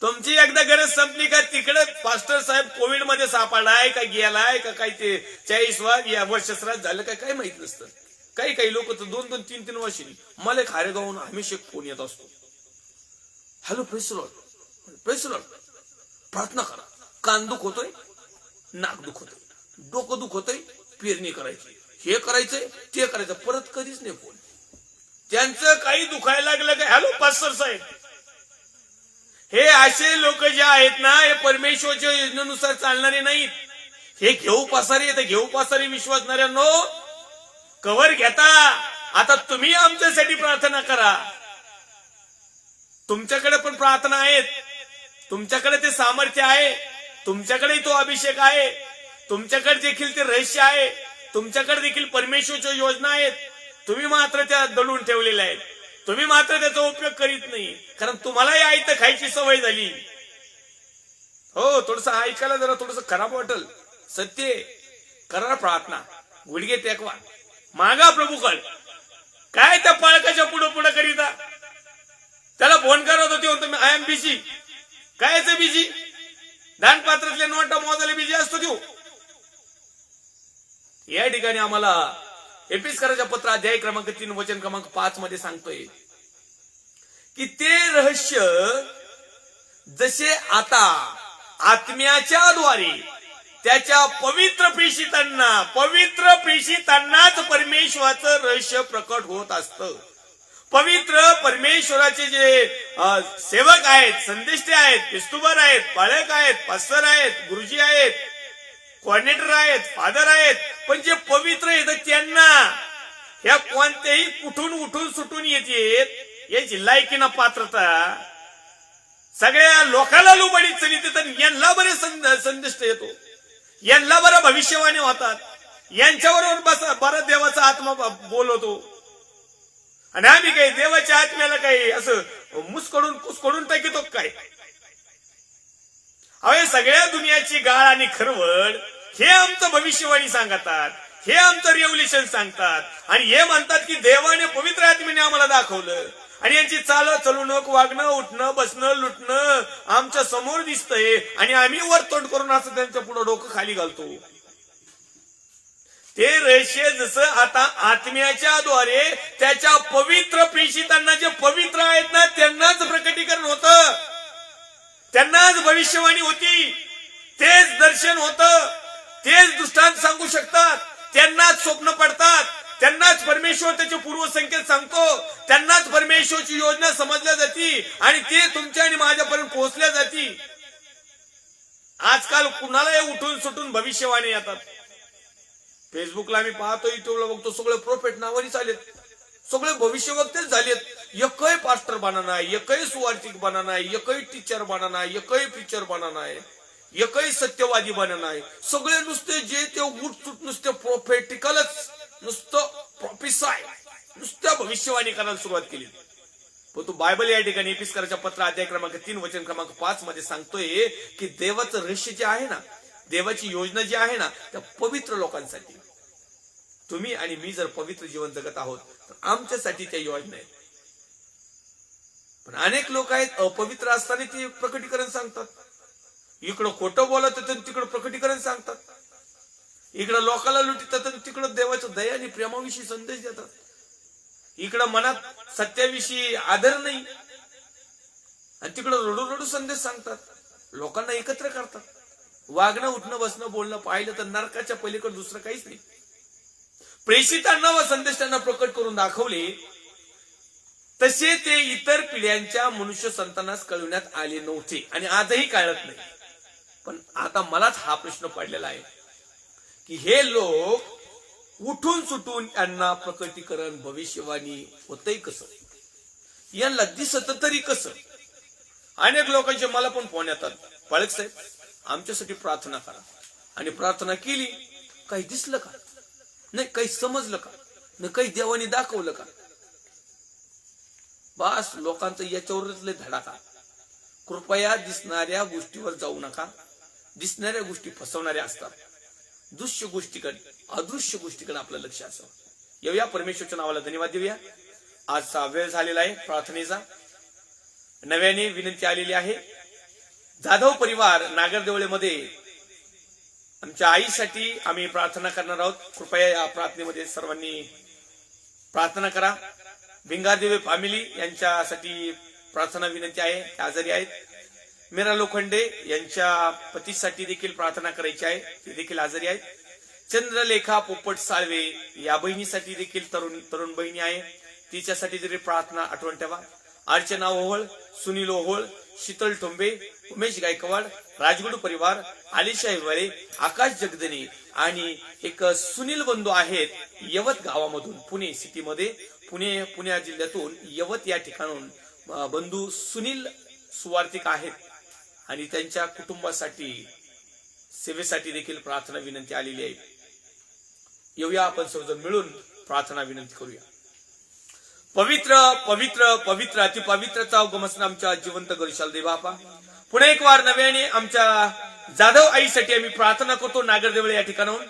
तुमची एकदा गरज संपली का तिकडे पास्टर साहेब कोविड मध्ये सापडलाय का गेलाय का, काय ते 40 वर्ष श्राद्ध झालं काय काय माहित नसतं. काही लोक तर 2-2, 3-3 वर्षांनी मला खारेगावून हमेशा फोन येत असतो, हॅलो प्रेस लॉर्ड प्रार्थना करा, कान दुख होतोय, नाक दुख होतोय, डोकं दुख होतोय, पेरणी करायची, हे करायचंय ते करायचं, परत कधीच नाही फोन. त्यांचं काही दुखायला लागलं का हॅलो पास्टर साहेब. हे असे लोक जे आहेत ना, हे परमेश्वरच्या योजनेनुसार चालणारे नाहीत. हे घेऊ पासारी विश्वासणाऱ्यांनो कवर घेता. आता तुम्ही आमच्यासाठी प्रार्थना करा. तुमच्याकडे पण प्रार्थना आहेत, तुमच्याकडे ते सामर्थ्य आहे, तुमच्याकडे तो अभिषेक आहे, तुमच्याकडे देखील ते रहस्य आहे, तुमच्याकडे देखील परमेश्वरच्या योजना आहेत. तुम्ही मात्र त्या दडून ठेवलेल्या आहेत. तुम्ही मात्र त्याचा उपयोग करीत नाही, कारण तुम्हालाही आयतं खायची सवय झाली. हो, थोडस ऐकायला जरा थोडस खराब वाटल, सत्य करा प्रार्थना, गुडघे टेकवा, मागा प्रभूकड. काय त्या पाळकाच्या पुढे करीता. त्याला फोन करत होते, म्हणतो मी आय एम बिझी. कायच बिझी? दानपात्रातल्या नोटा मोजायला बिझी असतो तो. या ठिकाणी आम्हाला एपिस्कराच्या पत्र अध्याय क्रमांक 3 वचन क्रमांक 5 मध्ये सांगतोय की ते रहस्य जसे आता आत्म्याच्या द्वारे त्याच्या पवित्र प्रेषितांनाच परमेश्वराचं रहस्य प्रकट होत असतं. पवित्र परमेश्वराचे जे सेवक आहेत, संदेष्टे आहेत, पेस्तुबर आहेत, पाळक आहेत, पास्टर आहेत, गुरुजी आहेत, कोऑर्डिनेटर आहेत, फादर आहेत, पण जे पवित्र आहेत त्यांना ह्या कोणत्याही कुठून उठून सुटून येते याची लायकी ना पात्रता सगळ्या लोकांना लुबडीत चलित, यांना बरे संदेष्ट येतो, यांना बरं भविष्यवाणी होतात, यांच्याबरोबर बरं देवाचा आत्मा बोलवतो. आणि आम्ही काही देवाच्या आत्म्याला काही असं मुसकडून कुसकडून टाकीतो काय? अवे सगळ्या दुनियाची गाळ आणि खरवड हे आमचं भविष्यवाणी सांगतात, हे आमचं रेव्होल्युशन सांगतात आणि हे म्हणतात की देवाने पवित्र आत्म्याने आम्हाला दाखवलं आणि यांची चाल चलवणूक वागणं उठणं बसणं लुटणं आमच्या समोर दिसतंय आणि आम्ही वर तोंड करून असं त्यांच्या पुढे डोकं खाली घालतो. ते रहस्य जसं आता आत्म्याच्या द्वारे त्याच्या पवित्र प्रेषितांना जे पवित्र आहेत ना त्यांनाच प्रकटीकरण होतं, त्यांनाच भविष्यवाणी होती, तेच दर्शन होतं, तेच दृष्टांत सांगू शकतात, त्यांनाच स्वप्न पडतात, त्यांनाच परमेश्वर त्याचे पूर्वसंकेत सांगतो, त्यांनाच परमेश्वरची योजना समजल्या जाती आणि ते तुमच्या आणि माझ्यापर्यंत पोहोचल्या जाती. आजकाल कुणाला उठून सुटून भविष्यवाणी येतात. फेसबुकला आम्ही पाहतो, युट्यूबला बघतो, सगळे प्रोफेट नावानी चालेत, सगळे भविष्यवक्तेच झालेत. एकही पास्टर बना नाही, एकही सुवार्थिक बना नाही, एकही टीचर बना नाही, एकही प्रीचर बना नाही, एकही सत्यवादी बना नाही. सगळे नुसते जे ते उठसूट नुसते प्रोफेटिकलच, नुसतं प्रॉफिसाय, नुसत्या भविष्यवाणी करायला सुरुवात केली. पण तो बायबल या ठिकाणी एपिस्कराच्या पत्र अध्याय क्रमांक 3 वचन क्रमांक 5 मध्ये सांगतोय की देवाचं रहस्य जे आहे ना, देवाची योजना जी आहे ना, त्या पवित्र लोकांसाठी. तुम्ही आणि मी जर पवित्र जीवन जगत आहोत तर आमच्यासाठी त्या योजना आहेत. पण अनेक लोक आहेत अपवित्र असताना ते प्रकटीकरण सांगतात, इकडं खोटं बोलत तिकडं प्रकटीकरण सांगतात, इकडं लोकांना लुटतात तिकडं देवाच्या दया आणि प्रेमाविषयी संदेश देतात, इकडं मनात सत्याविषयी आदर नाही आणि तिकडं रडू रडू संदेश सांगतात, लोकांना एकत्र करतात. वागणं उठणं बसणं बोलणं पाहिलं तर नरकाच्या पलीकडे दुसरं काहीच नाही. प्रेषितांना व संदेश त्यांना प्रकट करून दाखवले तसे ते इतर पिढ्यांच्या मनुष्य संतानास कळविण्यात आले नव्हते आणि आजही कळत नाही. पण आता मलाच हा प्रश्न पडलेला आहे की हे लोक उठून सुटून यांना प्रकटीकरण भविष्यवाणी होतंय कसं, यांना दिसत तरी कसं? अनेक लोकांचे मला पण फोन येतात, पाळक साहेब आमच्यासाठी प्रार्थना करा, आणि प्रार्थना केली, काही दिसलं का नाही, काही समजलं का नाही, काही देवाने दाखवलं का? बस लोकांचं याच्यावरच लय धडाका. कृपया दिसणाऱ्या गोष्टीवर जाऊ नका, दिसणाऱ्या गोष्टी फसवणाऱ्या असतात. दृश्य गोष्टीकडे अदृश्य गोष्टीकडे आपलं लक्ष असावं. येऊया परमेश्वरच्या नावाला धन्यवाद देऊया. आजचा वेळ झालेला आहे प्रार्थनेचा. नव्याने विनंती आलेली आहे, जाधव परिवार नागरदेवळेमध्ये आमच्या आईसाठी आम्ही प्रार्थना करणार आहोत. कृपया या प्रार्थनेमध्ये सर्वांनी प्रार्थना करा. भिंगारदेवे फॅमिली यांच्यासाठी प्रार्थना विनंती आहे, ते आजारी आहेत. मीरा लोखंडे यांच्या पतीसाठी देखील प्रार्थना करायची आहे, ते देखील आजारी आहेत. चंद्रलेखा पोपट साळवे या बहिणीसाठी देखील तरुण बहिणी आहे, तिच्यासाठी जरी प्रार्थना आठवण ठेवा. अर्चना ओहोळ, सुनील ओहोळ, शीतल ठोंबे, उमेश गायकवाड, राजगुडू परिवार, आलिशा हिवाळे, आकाश जगदने आणि एक सुनील बंधू आहेत यवत गावामधून, पुणे सिटीमध्ये, पुणे जिल्ह्यातून यवत या ठिकाणून बंधू सुनील सुवार्थिक आहेत आणि त्यांच्या कुटुंबासाठी सेवेसाठी देखील प्रार्थना विनंती आलेली आहे. येऊया आपण सर्वजण मिळून प्रार्थना विनंती करूया. पवित्र पवित्र पवित्र अति पवित्रचा उगमसन आमच्या जिवंत गरिशाल देवापा, पुन्हा एक वार नव्याने आमच्या जाधव आईसाठी आम्ही प्रार्थना करतो. नागरदेवळे या ठिकाणाहून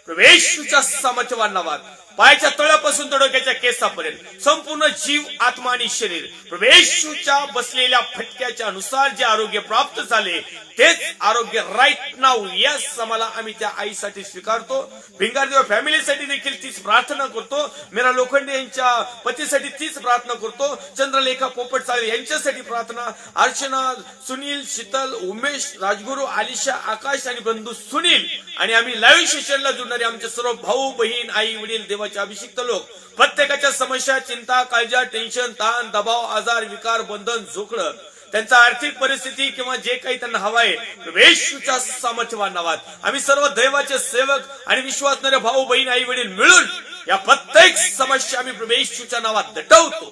प्रवेशच्या सामर्थ्यवान नावात पायाच्या तळापासून तर डोक्याच्या केसापर्यंत संपूर्ण जीव आत्मा आणि शरीर प्रवेशच्या बसलेल्या फटक्याच्या अनुसार जे आरोग्य प्राप्त झाले तेच आरोग्य राईट नाऊ यस आम्हाला आम्ही त्या आईसाठी स्वीकारतो. भिंगारदेव फॅमिलीसाठी देखील तीच प्रार्थना करतो. मीरा लोखंडे यांच्या पतीसाठी तीच प्रार्थना करतो. चंद्रलेखा पोपट साळवे यांच्यासाठी प्रार्थना. अर्चना, सुनील, शीतल, उमेश, राजगुरू, आलिशा, आकाश आणि बंधू सुनील आणि आम्ही लाईव्ह सेशनला जुळणारे आमचे सर्व भाऊ बहीण आई वडील देवाचे अभिषिक्त लोक, प्रत्येकाच्या समस्या, चिंता, काळजा, टेन्शन, ताण, दबाव, आजार, विकार, बंधन, झोकड, त्यांचा आर्थिक परिस्थिती किंवा जे काही त्यांना हवाय प्रवेशच्या सामर्थ्यवान नावात आम्ही सर्व दैवाचे सेवक आणि विश्वासणारे भाऊ बहीण आई वडील मिळून या प्रत्येक समस्या आम्ही प्रवेशच्या नावात दटवतो.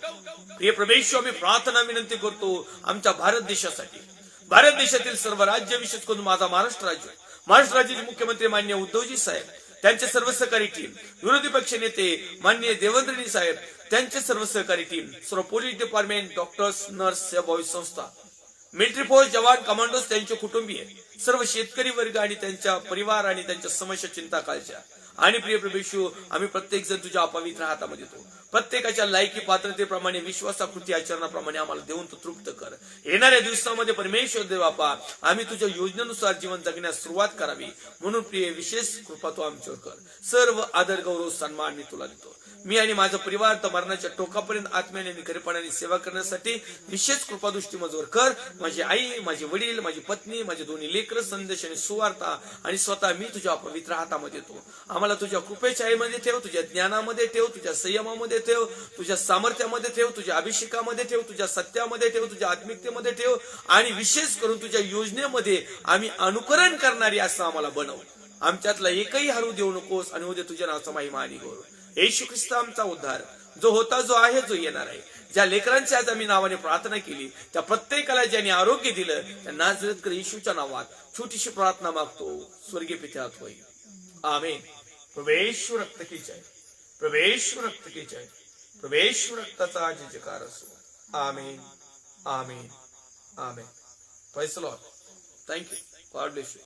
प्रिय प्रवेश, आम्ही प्रार्थना विनंती करतो आमच्या भारत देशासाठी. भारत देशातील सर्व राज्य, विशेष करून माझा महाराष्ट्र राज्य, महाराष्ट्र राज्याचे मुख्यमंत्री माननीय उद्धवजी साहेब, त्यांचे सर्व सहकारी टीम, विरोधी पक्ष नेते माननीय देवेंद्रजी साहेब, त्यांचे सर्व सहकारी टीम, सर्व पोलीस डिपार्टमेंट, डॉक्टर्स, नर्स, सेवाभावी संस्था, मिलिटरी फोर्स जवान, कमांडोज, त्यांचे कुटुंबीय, सर्व शेतकरी वर्ग आणि त्यांच्या परिवार आणि त्यांच्या समस्या, चिंता, काळज्या आणि प्रिय प्रभू, आम्ही प्रत्येक जण तुझ्या अपवित्र हातामध्ये देतो. प्रत्येकाच्या लायकी पात्रतेप्रमाणे, विश्वासाकृती आचरणाप्रमाणे आम्हाला देऊन तू तृप्त कर. येणाऱ्या दिवसामध्ये परमेश्वर देव बापा, आम्ही तुझ्या योजनेनुसार जीवन जगण्यास सुरुवात करावी म्हणून प्रिय विशेष कृपा तू आमच्यावर कर. सर्व आदर, गौरव, सन्मान मी तुला देतो. मी आणि माझा परिवार तर मरणाच्या टोकापर्यंत आत्म्याने आणि खरेपणाने सेवा करण्यासाठी विशेष कृपादृष्टी माझ्यावर कर. माझी आई, माझे वडील, माझी पत्नी, माझे दोन्ही लेकर, संदेश आणि सुवार्ता आणि स्वतः मी तुझ्या पवित्र हातामध्ये येतो. आम्हाला तुझ्या कृपेच्या आईमध्ये ठेव, तुझ्या ज्ञानामध्ये ठेव, तुझ्या संयमामध्ये ठेव, तुझ्या सामर्थ्यामध्ये ठेव, तुझ्या अभिषेकामध्ये ठेव, तुझ्या सत्यामध्ये ठेव, तुझ्या आत्मिकतेमध्ये ठेव आणि विशेष करून तुझ्या योजनेमध्ये आम्ही अनुकरण करणारी असं आम्हाला बनव. आमच्यातला एकही हरवू देऊ नकोस आणि उद्या तुझ्या नावाचा महिमा आणि गौरव. येशू ख्रिस्त आमचा उद्धार, जो होता, जो आहे, जो येणार आहे. ज्या लेकरांची आज आम्ही नावाने प्रार्थना केली, त्या प्रत्येकाला ज्यांनी आरोग्य दिलं, त्या नाझरेत येशूच्या नावात छोटीशी प्रार्थना मागतो. स्वर्गीय पित्यात होईल. आमेन. प्रवेश रक्त की जय, प्रवेश रक्त की जय, प्रवेश रक्ताचा जयकार असो. Amen, amen, amen. Praise the lord. Thank you. God bless you.